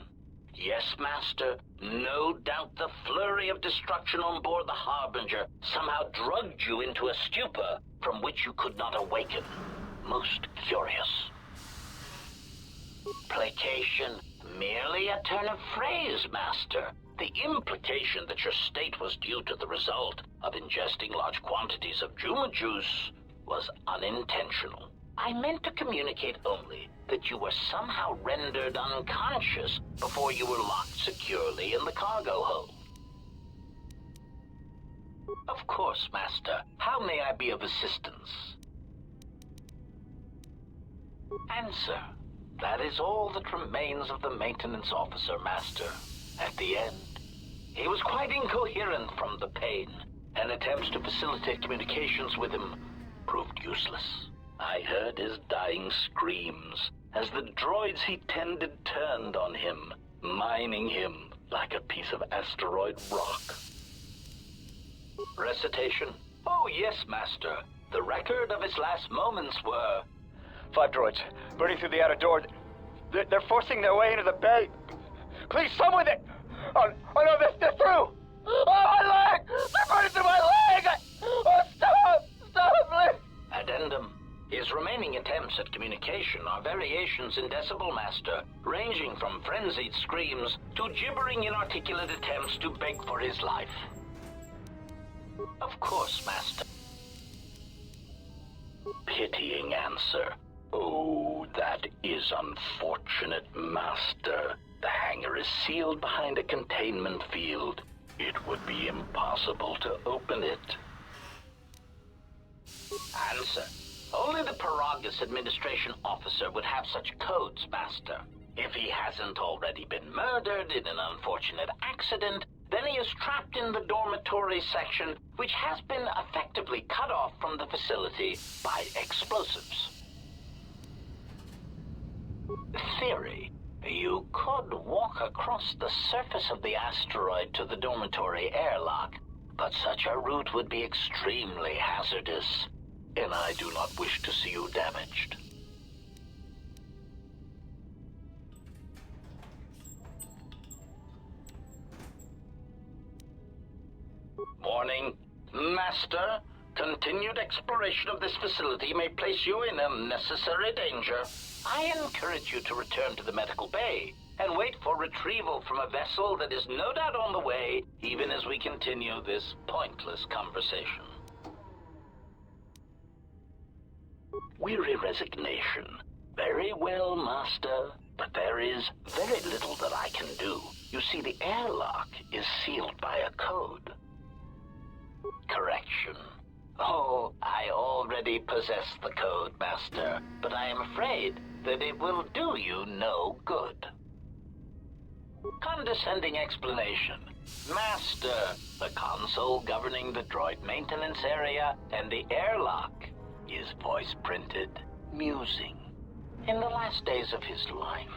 Yes, Master. No doubt the flurry of destruction on board the Harbinger somehow drugged you into a stupor from which you could not awaken. Most curious. Placation. Merely a turn of phrase, Master. The implication that your state was due to the result of ingesting large quantities of Juma juice was unintentional. I meant to communicate only that you were somehow rendered unconscious before you were locked securely in the cargo hold. Of course, Master. How may I be of assistance? Answer. That is all that remains of the maintenance officer, Master. At the end, he was quite incoherent from the pain, and attempts to facilitate communications with him proved useless. I heard his dying screams as the droids he tended turned on him, mining him like a piece of asteroid rock. Recitation. Oh, yes, Master. The record of his last moments were... 5 droids, burning through the outer door. They're forcing their way into the bay. Please, someone that... Oh no, they're through! Oh, my leg! They're burning through my leg! Oh, stop, please! Addendum. His remaining attempts at communication are variations in Decibel, Master, ranging from frenzied screams to gibbering inarticulate attempts to beg for his life. Of course, Master. Pitying answer. Oh, that is unfortunate, Master. The hangar is sealed behind a containment field. It would be impossible to open it. Answer. Only the Paragus administration officer would have such codes, Master. If he hasn't already been murdered in an unfortunate accident, then he is trapped in the dormitory section, which has been effectively cut off from the facility by explosives. Theory. You could walk across the surface of the asteroid to the dormitory airlock, but such a route would be extremely hazardous, and I do not wish to see you damaged. Warning. Master, continued exploration of this facility may place you in unnecessary danger. I encourage you to return to the medical bay and wait for retrieval from a vessel that is no doubt on the way, even as we continue this pointless conversation. Weary resignation. Very well, Master, but there is very little that I can do. You see, the airlock is sealed by a code. Correction. Oh, I already possess the code, Master, but I am afraid that it will do you no good. Condescending explanation. Master, the console governing the droid maintenance area and the airlock is voice-printed, musing. In the last days of his life,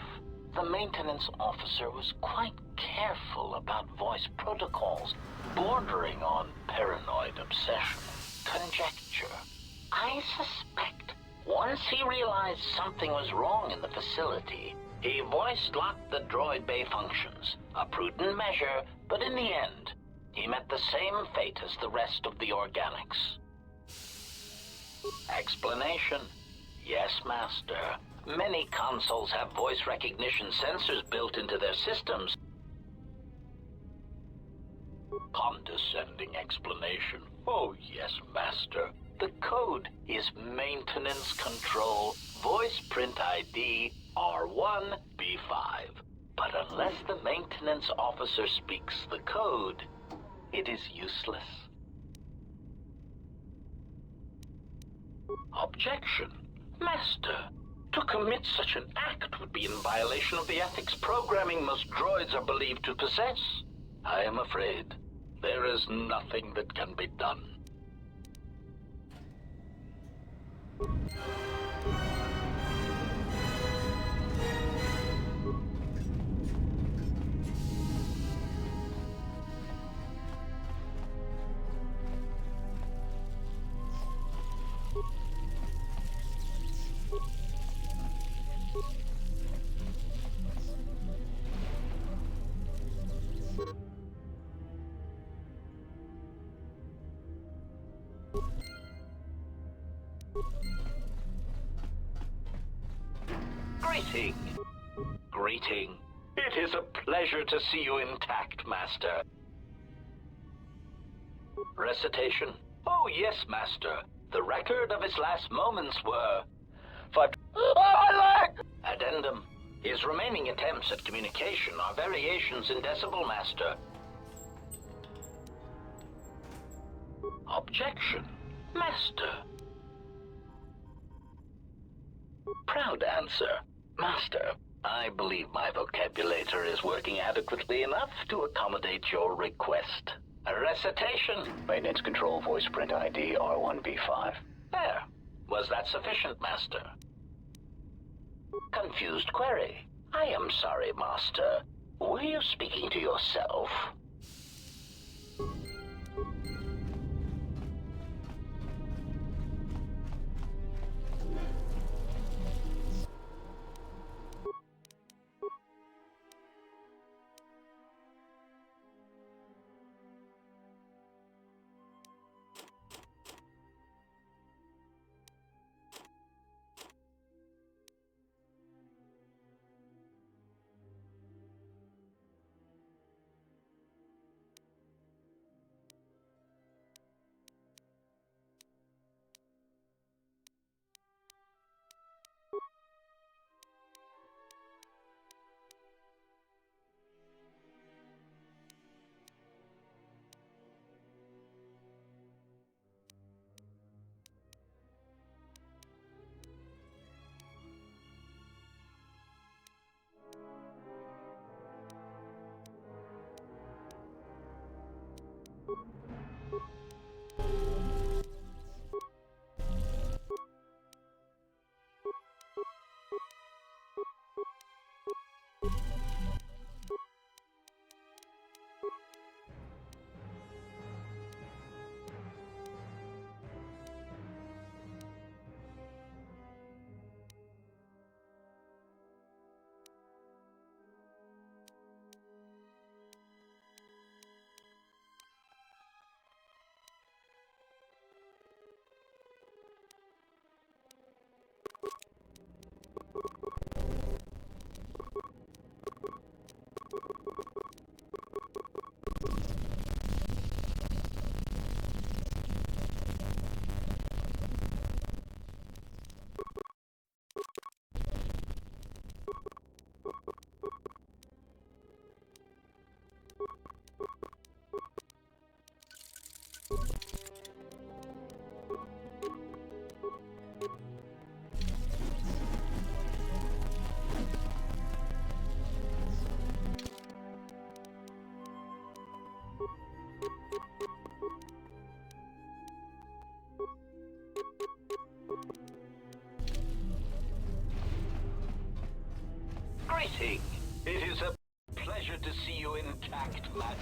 the maintenance officer was quite careful skeptical about voice protocols, bordering on paranoid obsession. Conjecture. I suspect once he realized something was wrong in the facility, he voice-locked the droid bay functions. A prudent measure, but in the end, he met the same fate as the rest of the organics. Explanation. Yes, Master. Many consoles have voice recognition sensors built into their systems. Condescending explanation. Oh, yes, Master. The code is Maintenance Control Voice Print ID R1B5. But unless the maintenance officer speaks the code, it is useless. Objection. Master, to commit such an act would be in violation of the ethics programming most droids are believed to possess. I am afraid there is nothing that can be done. Greeting. Greeting. It is a pleasure to see you intact, Master. Recitation. Oh, yes, Master. The record of his last moments were... Oh, my leg! Addendum. His remaining attempts at communication are variations in decibel, Master. Objection. Master. Proud answer. Master, I believe my vocabulator is working adequately enough to accommodate your request. A recitation. Maintenance Control Voice Print ID R1B5. There. Was that sufficient, Master? Confused query. I am sorry, Master. Were you speaking to yourself? act, Master.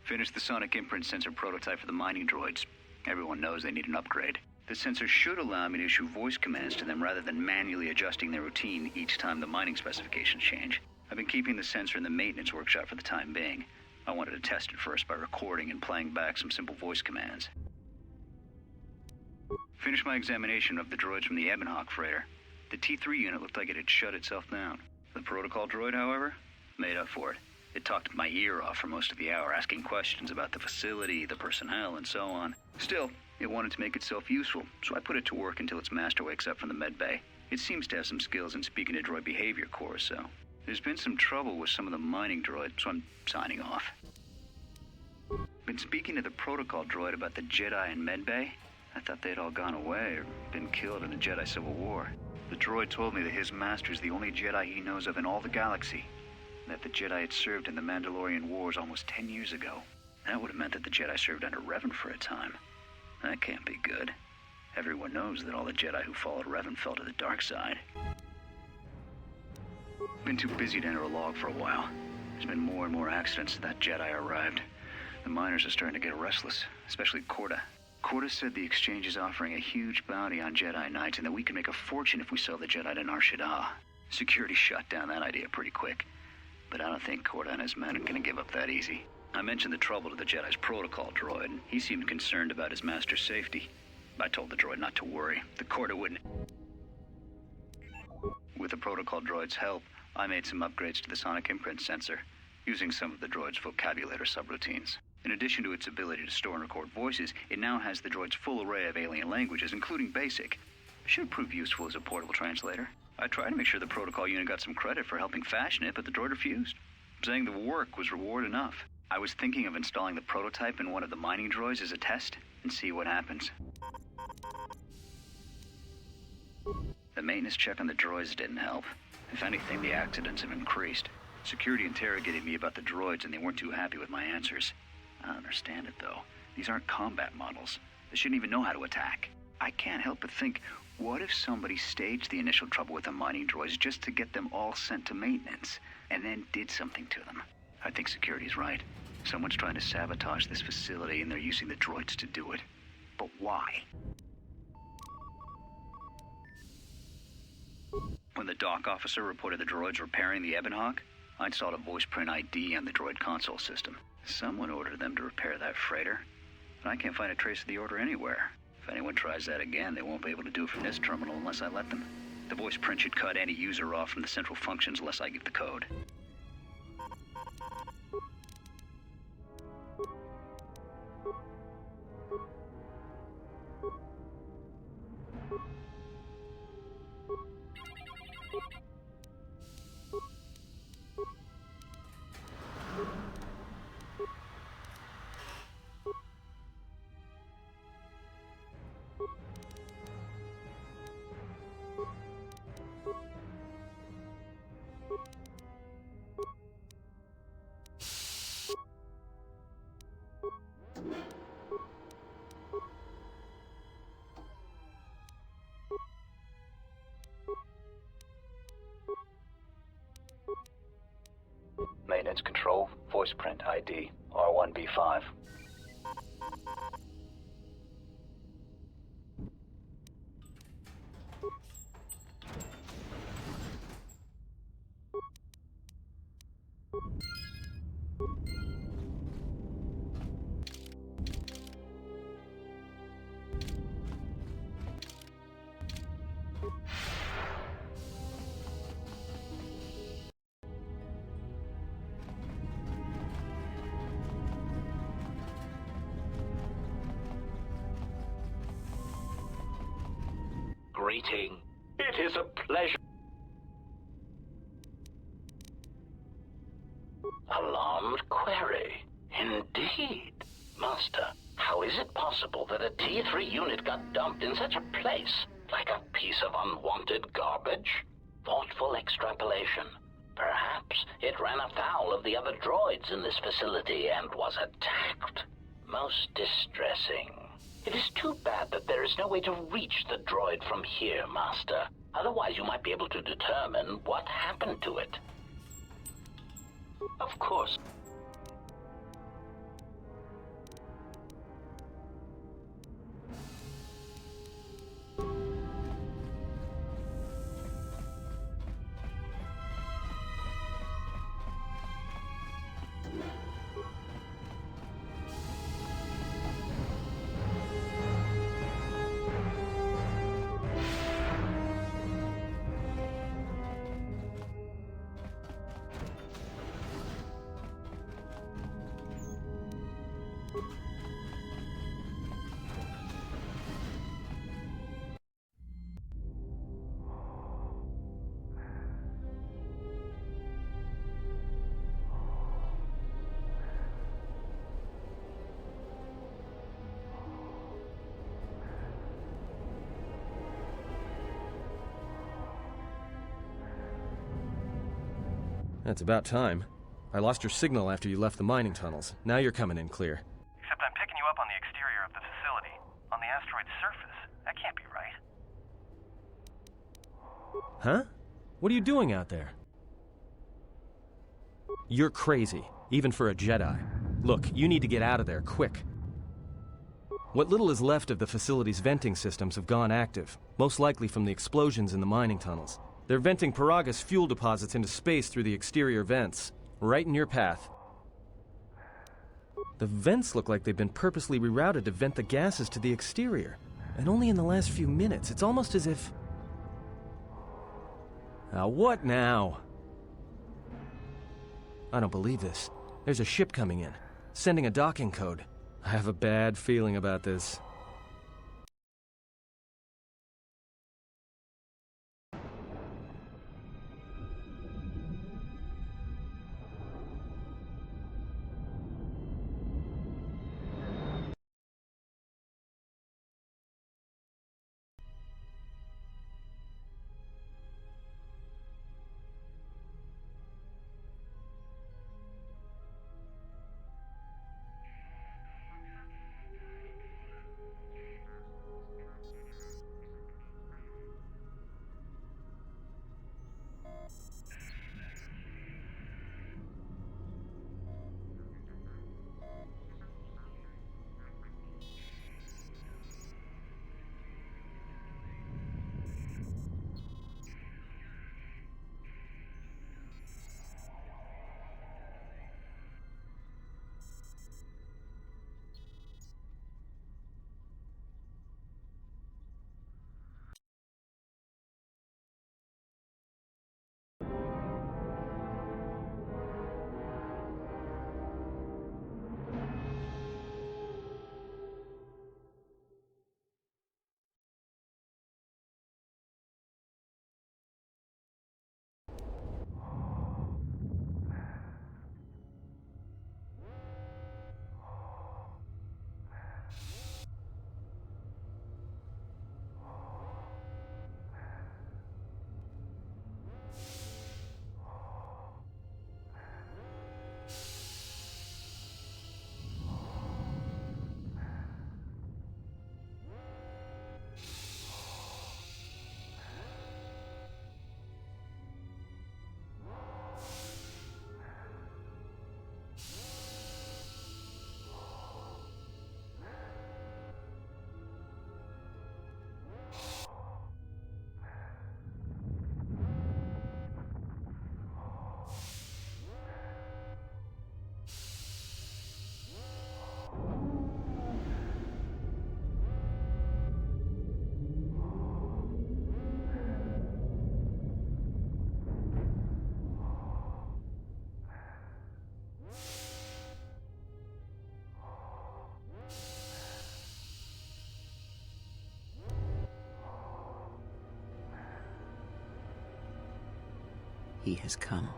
Finished the sonic imprint sensor prototype for the mining droids. Everyone knows they need an upgrade. The sensor should allow me to issue voice commands to them rather than manually adjusting their routine each time the mining specifications change. I've been keeping the sensor in the maintenance workshop for the time being. I wanted to test it first by recording and playing back some simple voice commands. Finished my examination of the droids from the Ebonhawk freighter. The T3 unit looked like it had shut itself down. The protocol droid, however, made up for it. It talked my ear off for most of the hour, asking questions about the facility, the personnel, and so on. Still, it wanted to make itself useful, so I put it to work until its master wakes up from the med bay. It seems to have some skills in speaking to droid behavior course, so there's been some trouble with some of the mining droids, so I'm signing off. Been speaking to the protocol droid about the Jedi in med bay. I thought they'd all gone away or been killed in the Jedi Civil War. The droid told me that his master is the only Jedi he knows of in all the galaxy, and that the Jedi had served in the Mandalorian Wars almost 10 years ago. That would have meant that the Jedi served under Revan for a time. That can't be good. Everyone knows that all the Jedi who followed Revan fell to the dark side. Been too busy to enter a log for a while. There's been more and more accidents since that Jedi arrived. The miners are starting to get restless, especially Korta. Korta said the exchange is offering a huge bounty on Jedi Knights and that we can make a fortune if we sell the Jedi to Nar Shaddaa. Security shut down that idea pretty quick. But I don't think Korta and his men are going to give up that easy. I mentioned the trouble to the Jedi's protocol droid, and he seemed concerned about his master's safety. I told the droid not to worry. The Korta wouldn't. With the protocol droid's help, I made some upgrades to the sonic imprint sensor, using some of the droid's vocabulator subroutines. In addition to its ability to store and record voices, it now has the droid's full array of alien languages, including Basic. Should prove useful as a portable translator. I tried to make sure the protocol unit got some credit for helping fashion it, but the droid refused, saying the work was reward enough. I was thinking of installing the prototype in one of the mining droids as a test and see what happens. The maintenance check on the droids didn't help. If anything, the accidents have increased. Security interrogated me about the droids and they weren't too happy with my answers. I don't understand it, though. These aren't combat models. They shouldn't even know how to attack. I can't help but think, what if somebody staged the initial trouble with the mining droids just to get them all sent to maintenance, and then did something to them? I think security's right. Someone's trying to sabotage this facility and they're using the droids to do it. But why? When the dock officer reported the droids repairing the Ebonhawk, I installed a voice print ID on the droid console system. Someone ordered them to repair that freighter, and I can't find a trace of the order anywhere. If anyone tries that again, they won't be able to do it from this terminal unless I let them. The voice print should cut any user off from the central functions unless I give the code. Maintenance control, voice print ID, R1B5. Greeting. It is a pleasure. Alarmed query. Indeed. Master, how is it possible that a T3 unit got dumped in such a place? Like a piece of unwanted garbage? Thoughtful extrapolation. Perhaps it ran afoul of the other droids in this facility and was attacked. Most distressing. It is too bad that there is no way to reach the droid from here, Master. Otherwise, you might be able to determine what happened to it. Of course. That's about time. I lost your signal after you left the mining tunnels. Now you're coming in clear. Except I'm picking you up on the exterior of the facility, on the asteroid's surface. That can't be right. Huh? What are you doing out there? You're crazy, even for a Jedi. Look, you need to get out of there, quick. What little is left of the facility's venting systems have gone active, most likely from the explosions in the mining tunnels. They're venting Paraga's fuel deposits into space through the exterior vents, right in your path. The vents look like they've been purposely rerouted to vent the gases to the exterior, and only in the last few minutes. It's almost as if... Now what now? I don't believe this. There's a ship coming in, sending a docking code. I have a bad feeling about this. tragedy has come.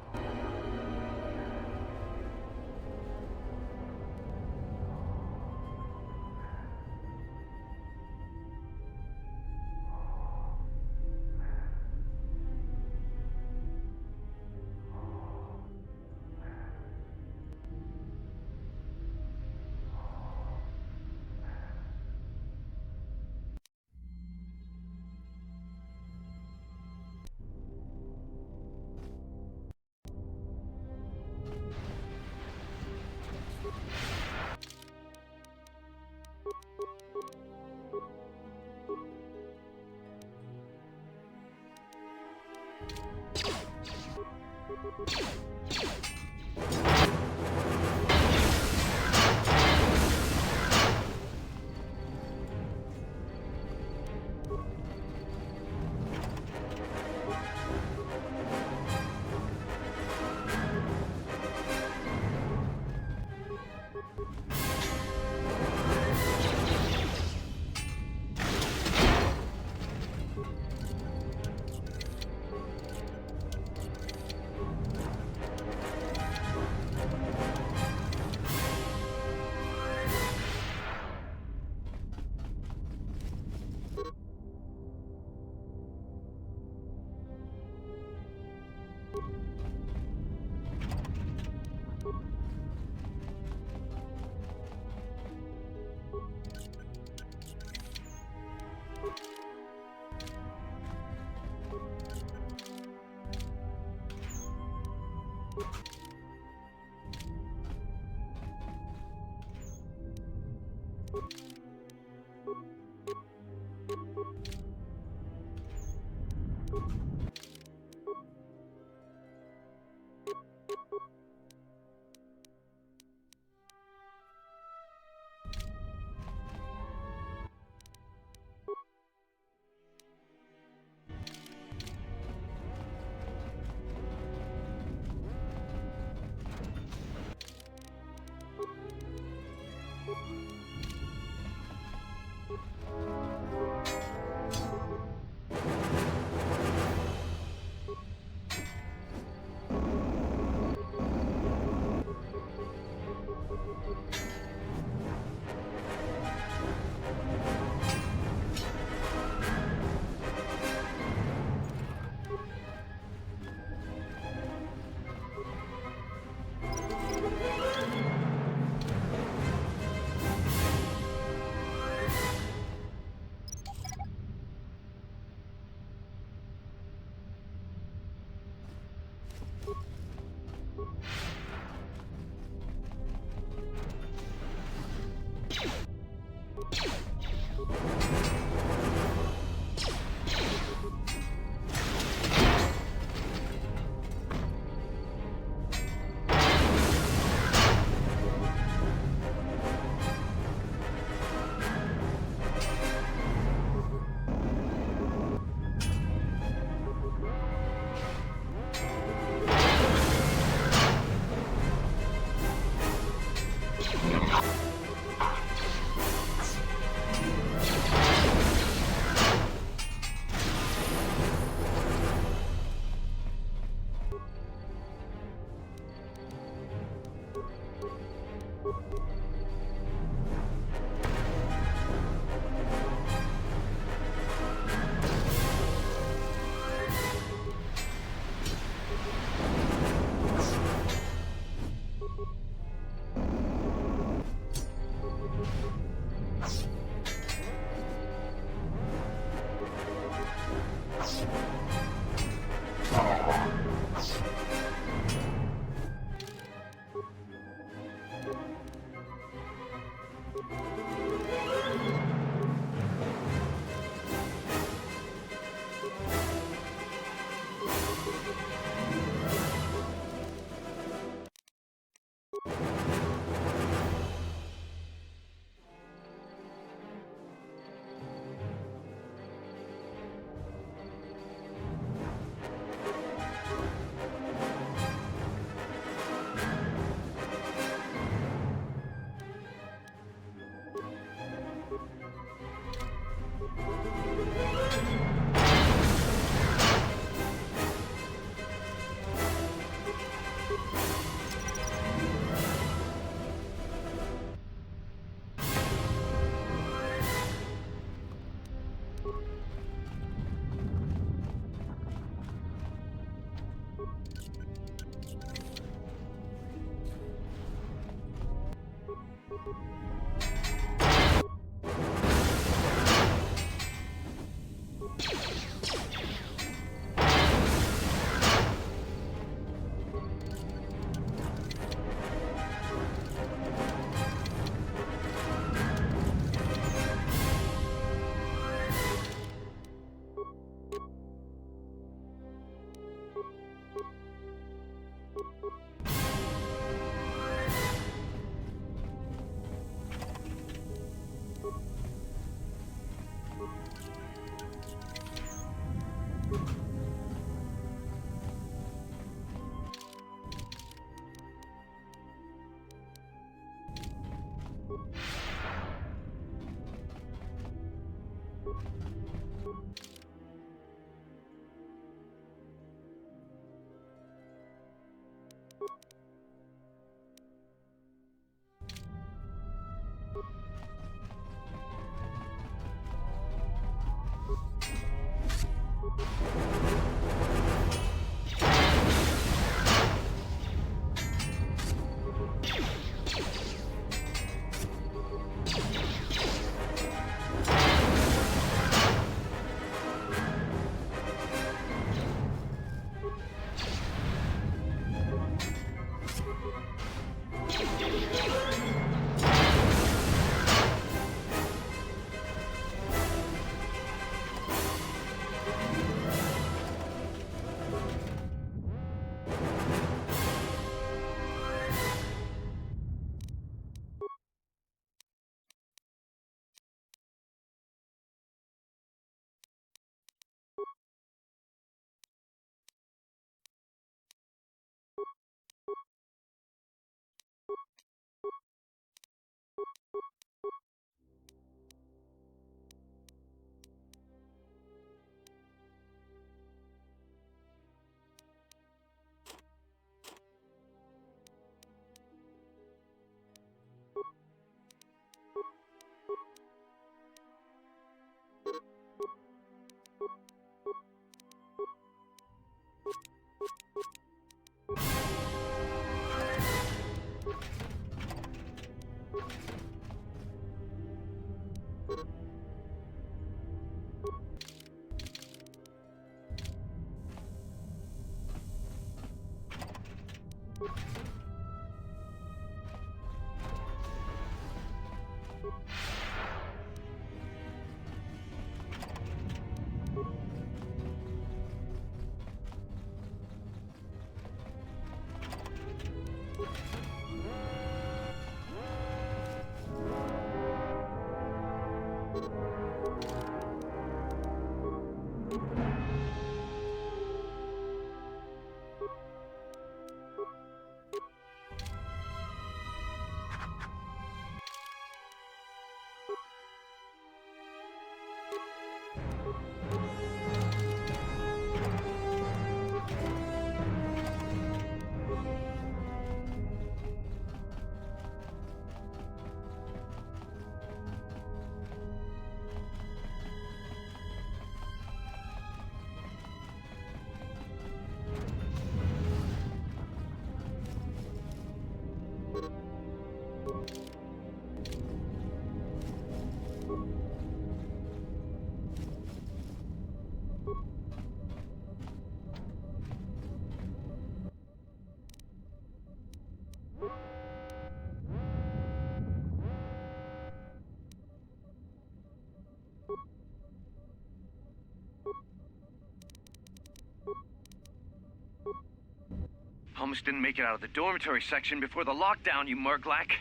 Almost didn't make it out of the dormitory section before the lockdown, you Murglak.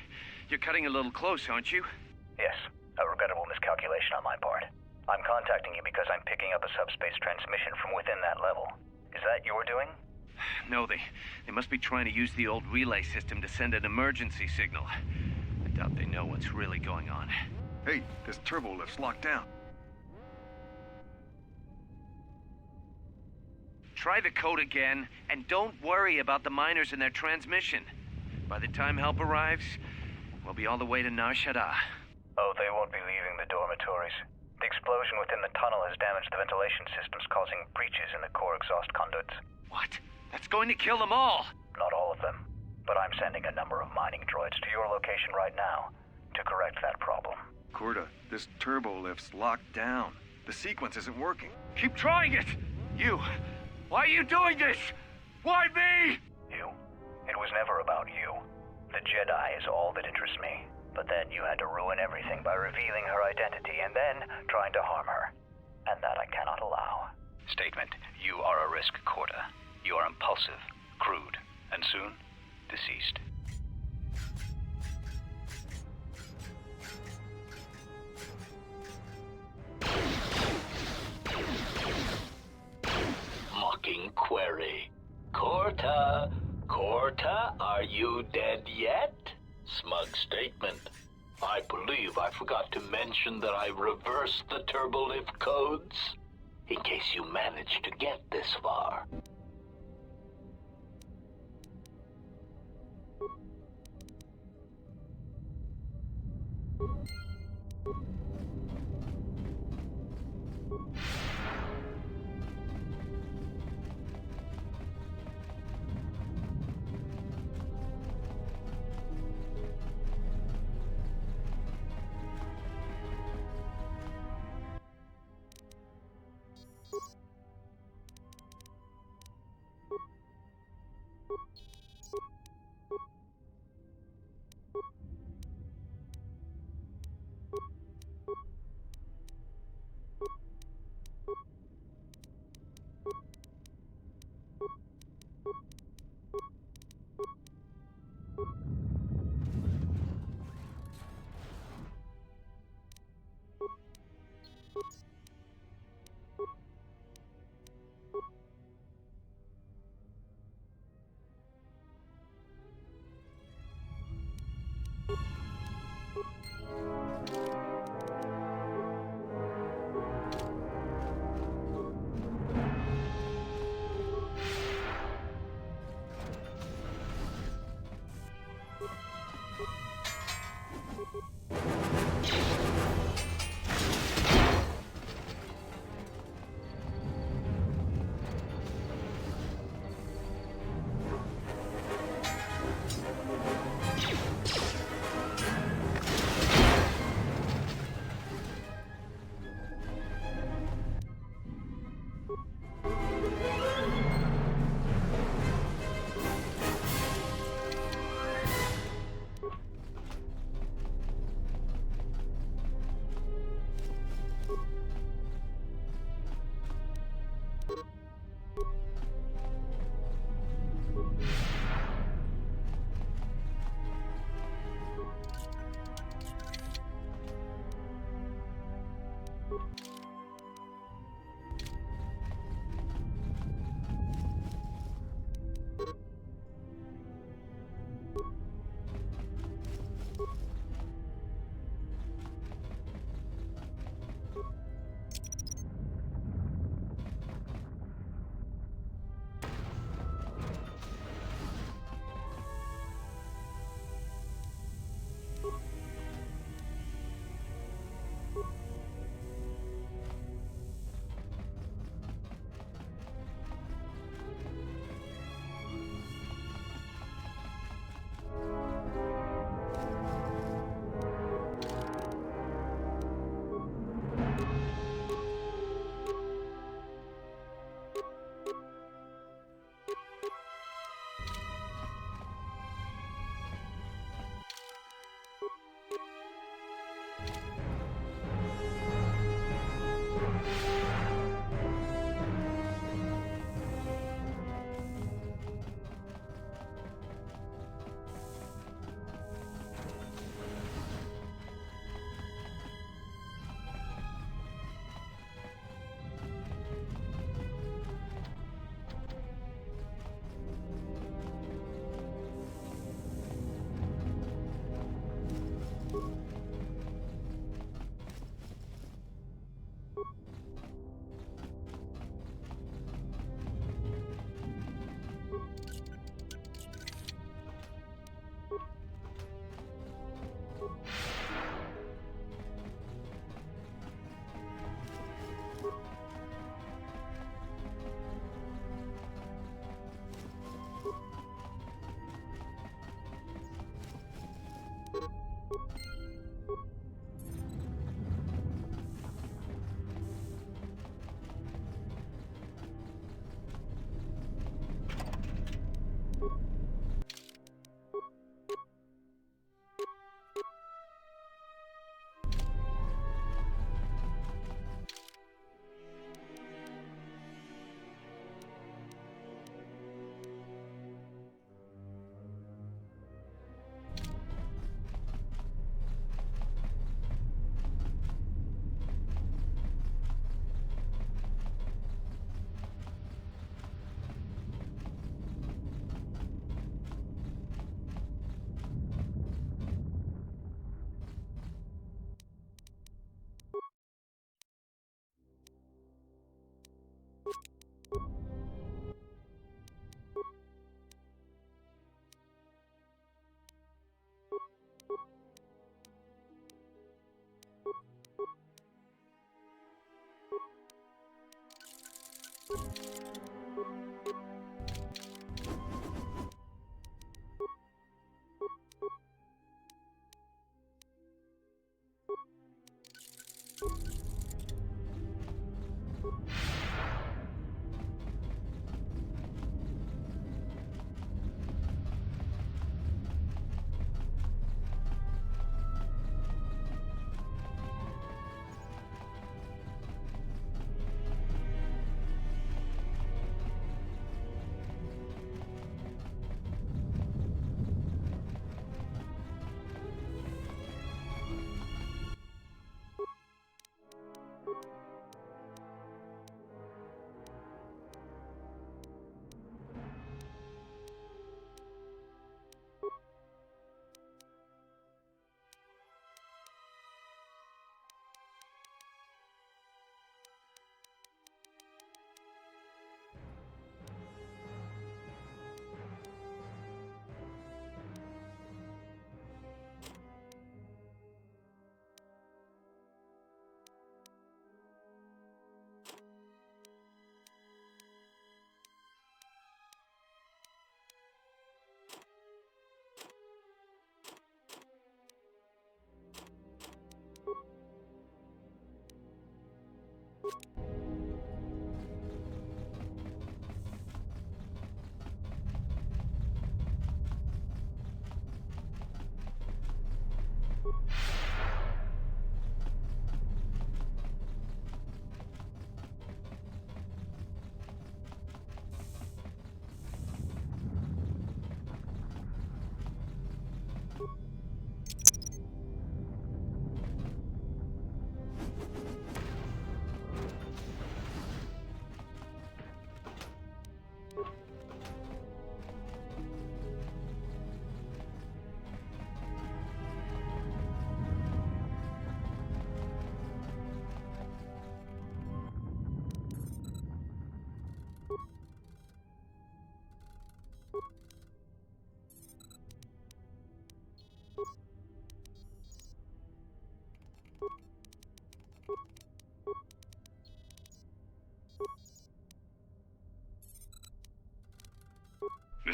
You're cutting a little close, aren't you? Yes, a regrettable miscalculation on my part. I'm contacting you because I'm picking up a subspace transmission from within that level. Is that your doing? No, they must be trying to use the old relay system to send an emergency signal. I doubt they know what's really going on. Hey, this turbo lift's locked down. Try the code again, and don't worry about the miners and their transmission. By the time help arrives, we'll be all the way to Nar Shaddaa. Oh, they won't be leaving the dormitories. The explosion within the tunnel has damaged the ventilation systems, causing breaches in the core exhaust conduits. What? That's going to kill them all! Not all of them, but I'm sending a number of mining droids to your location right now. to correct that problem. Korta, this turbo lift's locked down. The sequence isn't working. Keep trying it! You! Why are you doing this? Why me? You? It was never about you. The Jedi is all that interests me. But then you had to ruin everything by revealing her identity and then trying to harm her. And that I cannot allow. Statement: you are a risk, Korta. You are impulsive, crude, and soon, deceased. Mocking query. Korta, are you dead yet? Smug statement. I believe I forgot to mention that I reversed the turbolift codes, in case you managed to get this far.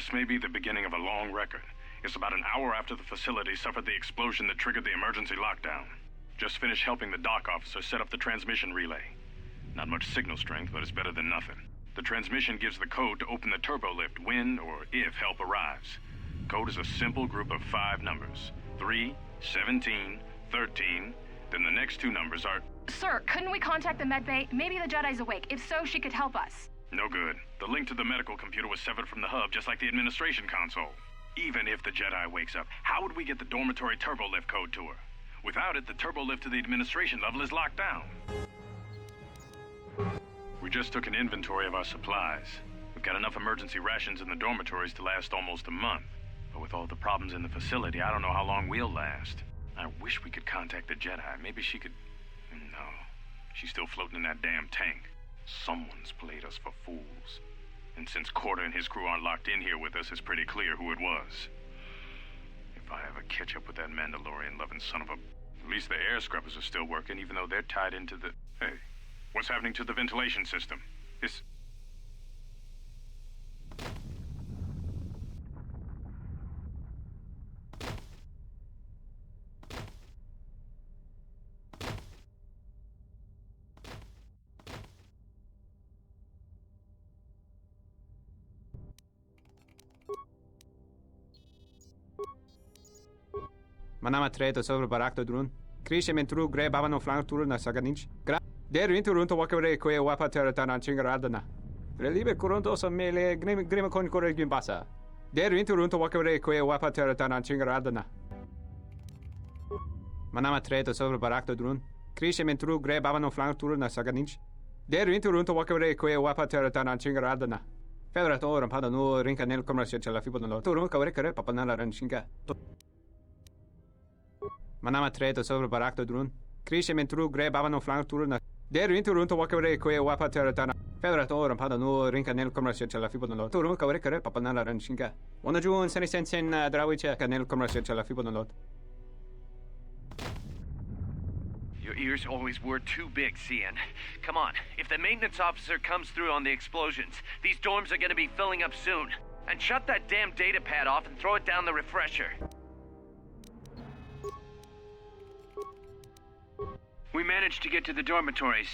This may be the beginning of a long record. It's about an hour after the facility suffered the explosion that triggered the emergency lockdown. Just finished helping the dock officer set up the transmission relay. Not much signal strength, but it's better than nothing. The transmission gives the code to open the turbo lift when or if help arrives. Code is a simple group of 5 numbers. 3, 17, 13, then the next 2 numbers are... Sir, couldn't we contact the medbay? Maybe the Jedi's awake. If so, she could help us. No good. The link to the medical computer was severed from the hub, just like the administration console. Even if the Jedi wakes up, how would we get the dormitory turbo lift code to her? Without it, the turbo lift to the administration level is locked down. We just took an inventory of our supplies. We've got enough emergency rations in the dormitories to last almost a month. But with all the problems in the facility, I don't know how long we'll last. I wish we could contact the Jedi. Maybe she could... No. She's still floating in that damn tank. Someone's played us for fools. And since KotOR and his crew aren't locked in here with us, it's pretty clear who it was. If I ever catch up with that Mandalorian-loving son of a... At least the air scrubbers are still working, even though they're tied into the... Hey, what's happening to the ventilation system? It's... Manama treto sobre barakto drun. Krishe mentru gre babano flank tur na saganich. Gra. Der winter runto wakere koe wapa teratan chingaradana. Relive coronto so mele grima con corre gimbasa. Der winter runto wakere koe wapa teratan chingaradana. Manama treto sobre barakto drun. Krishe mentru gre babano flank tur na saganich. Der winter runto wakere koe wapa teratan chingaradana. Fedra to rampada no rinka nel commercio la fibo no. Turun kawre kare papanala ranchinga. Manama treto sobre barakto drun. Krishe mentru gre babano flank tur na. Der winter runto wakere koe wapa teratan. Fedra to rampada no rinka nel commercio la fibo no. Turun kawre kare papanala ranchinga. Ona jun seni sensen drawicha kanel commercio la fibo no. Your ears always were too big, Cian. Come on, if the maintenance officer comes through on the explosions, these dorms are gonna be filling up soon. And shut that damn data pad off and throw it down the refresher. We managed to get to the dormitories.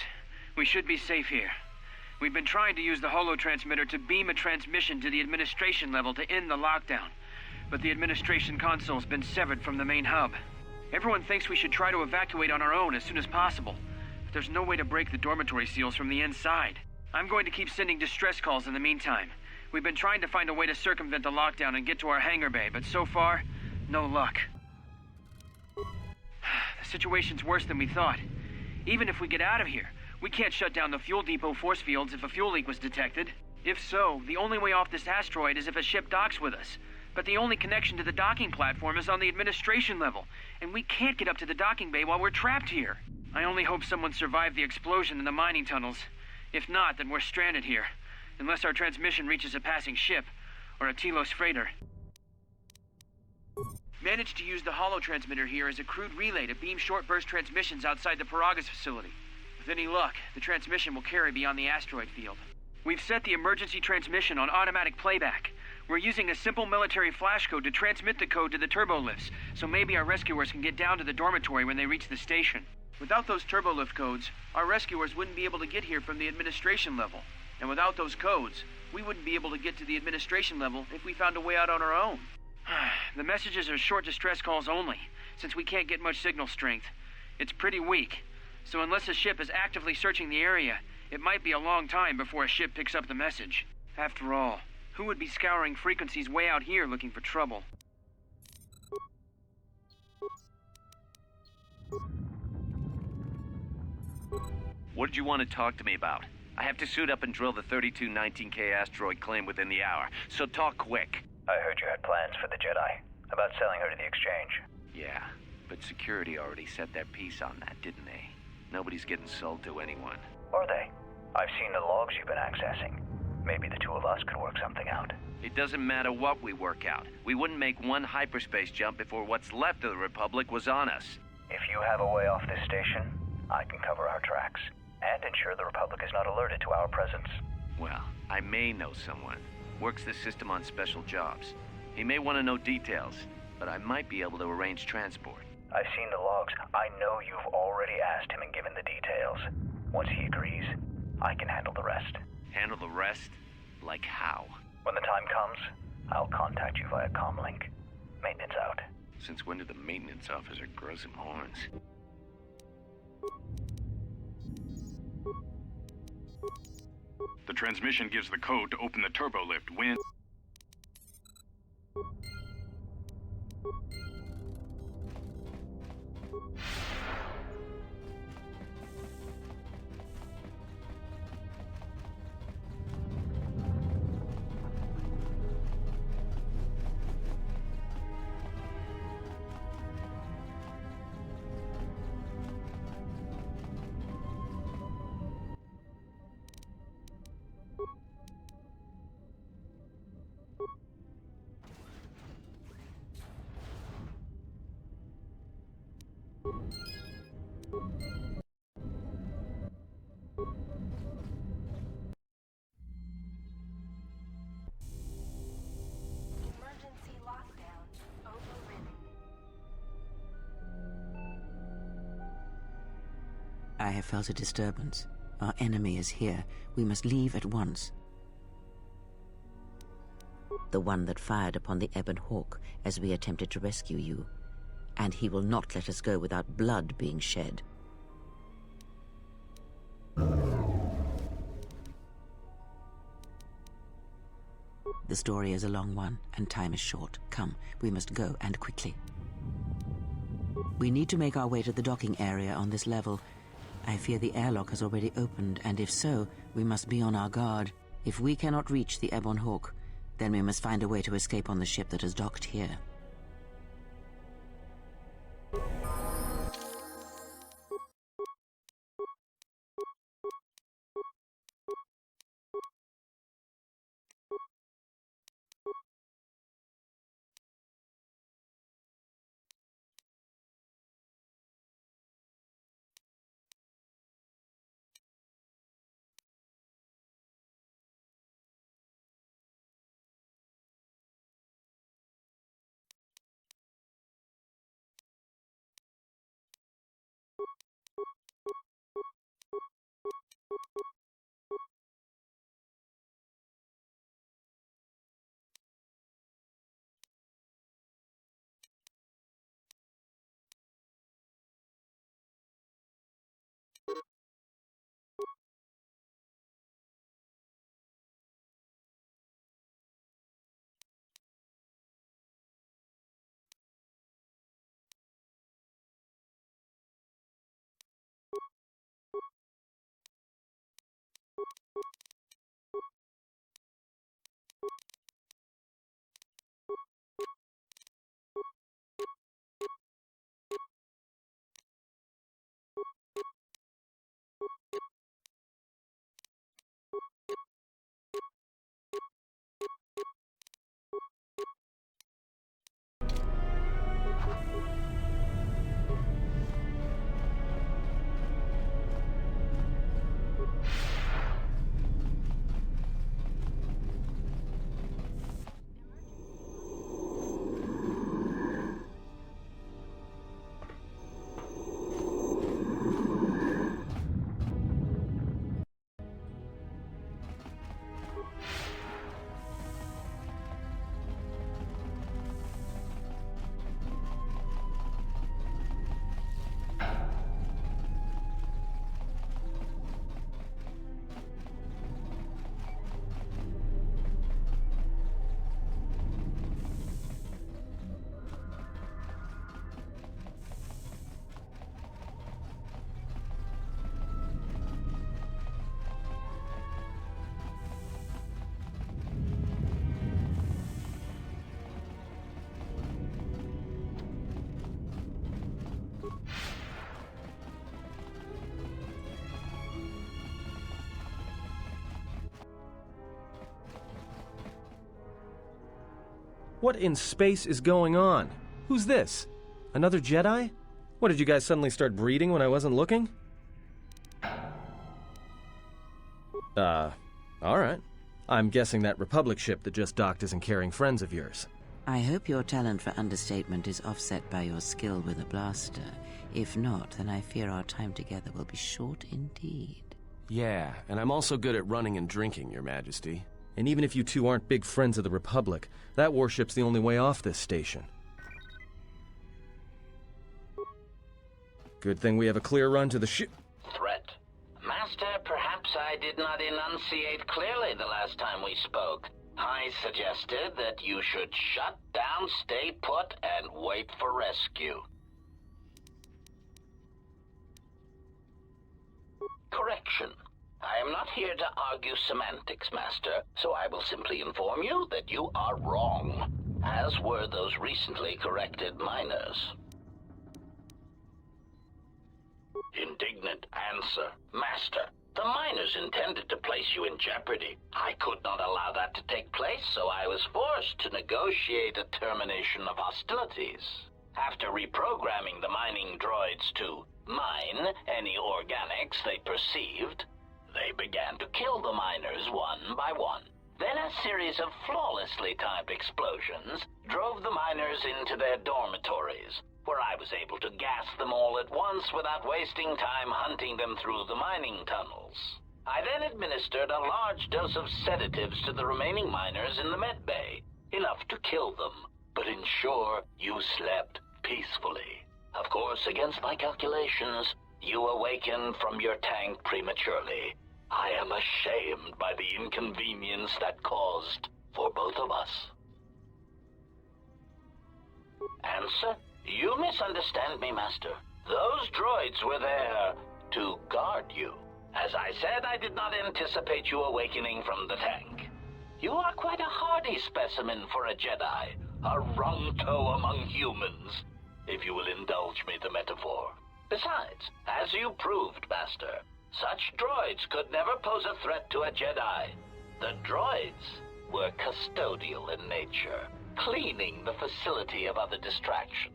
We should be safe here. We've been trying to use the holo-transmitter to beam a transmission to the administration level to end the lockdown. But the administration console's been severed from the main hub. Everyone thinks we should try to evacuate on our own as soon as possible. But there's no way to break the dormitory seals from the inside. I'm going to keep sending distress calls in the meantime. We've been trying to find a way to circumvent the lockdown and get to our hangar bay, but so far, no luck. The situation's worse than we thought. Even if we get out of here, we can't shut down the fuel depot force fields if a fuel leak was detected. If so, the only way off this asteroid is if a ship docks with us. But the only connection to the docking platform is on the administration level, and we can't get up to the docking bay while we're trapped here. I only hope someone survived the explosion in the mining tunnels. If not, then we're stranded here, unless our transmission reaches a passing ship, or a Telos freighter. Managed to use the holo-transmitter here as a crude relay to beam short-burst transmissions outside the Paragas facility. With any luck, the transmission will carry beyond the asteroid field. We've set the emergency transmission on automatic playback. We're using a simple military flash code to transmit the code to the turbo lifts, so maybe our rescuers can get down to the dormitory when they reach the station. Without those turbo lift codes, our rescuers wouldn't be able to get here from the administration level. And without those codes, we wouldn't be able to get to the administration level if we found a way out on our own. The messages are short distress calls only, since we can't get much signal strength. It's pretty weak, so unless a ship is actively searching the area, it might be a long time before a ship picks up the message. After all, who would be scouring frequencies way out here looking for trouble? What did you want to talk to me about? I have to suit up and drill the 3219K asteroid claim within the hour, so talk quick. I heard you had plans for the Jedi, about selling her to the exchange. Yeah, but security already set their piece on that, didn't they? Nobody's getting sold to anyone. Are they? I've seen the logs you've been accessing. Maybe the two of us could work something out. It doesn't matter what we work out. We wouldn't make one hyperspace jump before what's left of the Republic was on us. If you have a way off this station, I can cover our tracks, and ensure the Republic is not alerted to our presence. Well, I may know someone. works this system on special jobs. He may want to know details, but I might be able to arrange transport. I've seen the logs. I know you've already asked him and given the details. Once he agrees, I can handle the rest. Handle the rest? Like how? When the time comes, I'll contact you via comlink. Maintenance out. Since when did the maintenance officer grow some horns? The transmission gives the code to open the turbo lift when... Emergency lockdown overridden. I have felt a disturbance. Our enemy is here. We must leave at once. The one that fired upon the Ebon Hawk as we attempted to rescue you. And he will not let us go without blood being shed. The story is a long one, and time is short. Come, we must go, and quickly. We need to make our way to the docking area on this level. I fear the airlock has already opened, and if so, we must be on our guard. If we cannot reach the Ebon Hawk, then we must find a way to escape on the ship that has docked here. What in space is going on? Who's this? Another Jedi? What, did you guys suddenly start breeding when I wasn't looking? Alright. I'm guessing that Republic ship that just docked isn't carrying friends of yours. I hope your talent for understatement is offset by your skill with a blaster. If not, then I fear our time together will be short indeed. Yeah, and I'm also good at running and drinking, Your Majesty. And even if you two aren't big friends of the Republic, that warship's the only way off this station. Good thing we have a clear run to the ship. Threat. Master, perhaps I did not enunciate clearly the last time we spoke. I suggested that you should shut down, stay put, and wait for rescue. Correction. I am not here to argue semantics, Master, so I will simply inform you that you are wrong, as were those recently corrected miners. Indignant answer. Master, the miners intended to place you in jeopardy. I could not allow that to take place, so I was forced to negotiate a termination of hostilities. After reprogramming the mining droids to mine any organics they perceived, they began to kill the miners one by one. Then a series of flawlessly timed explosions drove the miners into their dormitories, where I was able to gas them all at once without wasting time hunting them through the mining tunnels. I then administered a large dose of sedatives to the remaining miners in the med bay, enough to kill them, but ensure you slept peacefully. Of course, against my calculations, you awakened from your tank prematurely. I am ashamed by the inconvenience that caused for both of us. Answer? You misunderstand me, Master. Those droids were there to guard you. As I said, I did not anticipate you awakening from the tank. You are quite a hardy specimen for a Jedi, a Rungto among humans, if you will indulge me the metaphor. Besides, as you proved, Master, such droids could never pose a threat to a Jedi. The droids were custodial in nature, cleaning the facility of other distractions.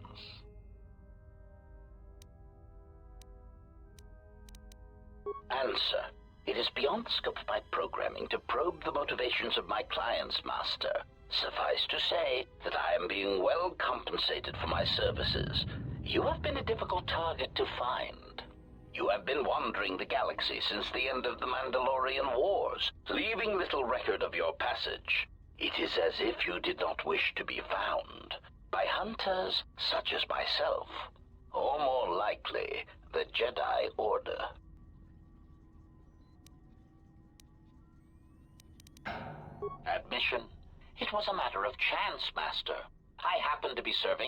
Answer. It is beyond the scope of my programming to probe the motivations of my clients, Master. Suffice to say that I am being well compensated for my services. You have been a difficult target to find. You have been wandering the galaxy since the end of the Mandalorian Wars, leaving little record of your passage. It is as if you did not wish to be found by hunters such as myself, or more likely, the Jedi Order. Admission. It was a matter of chance, Master. I happened to be serving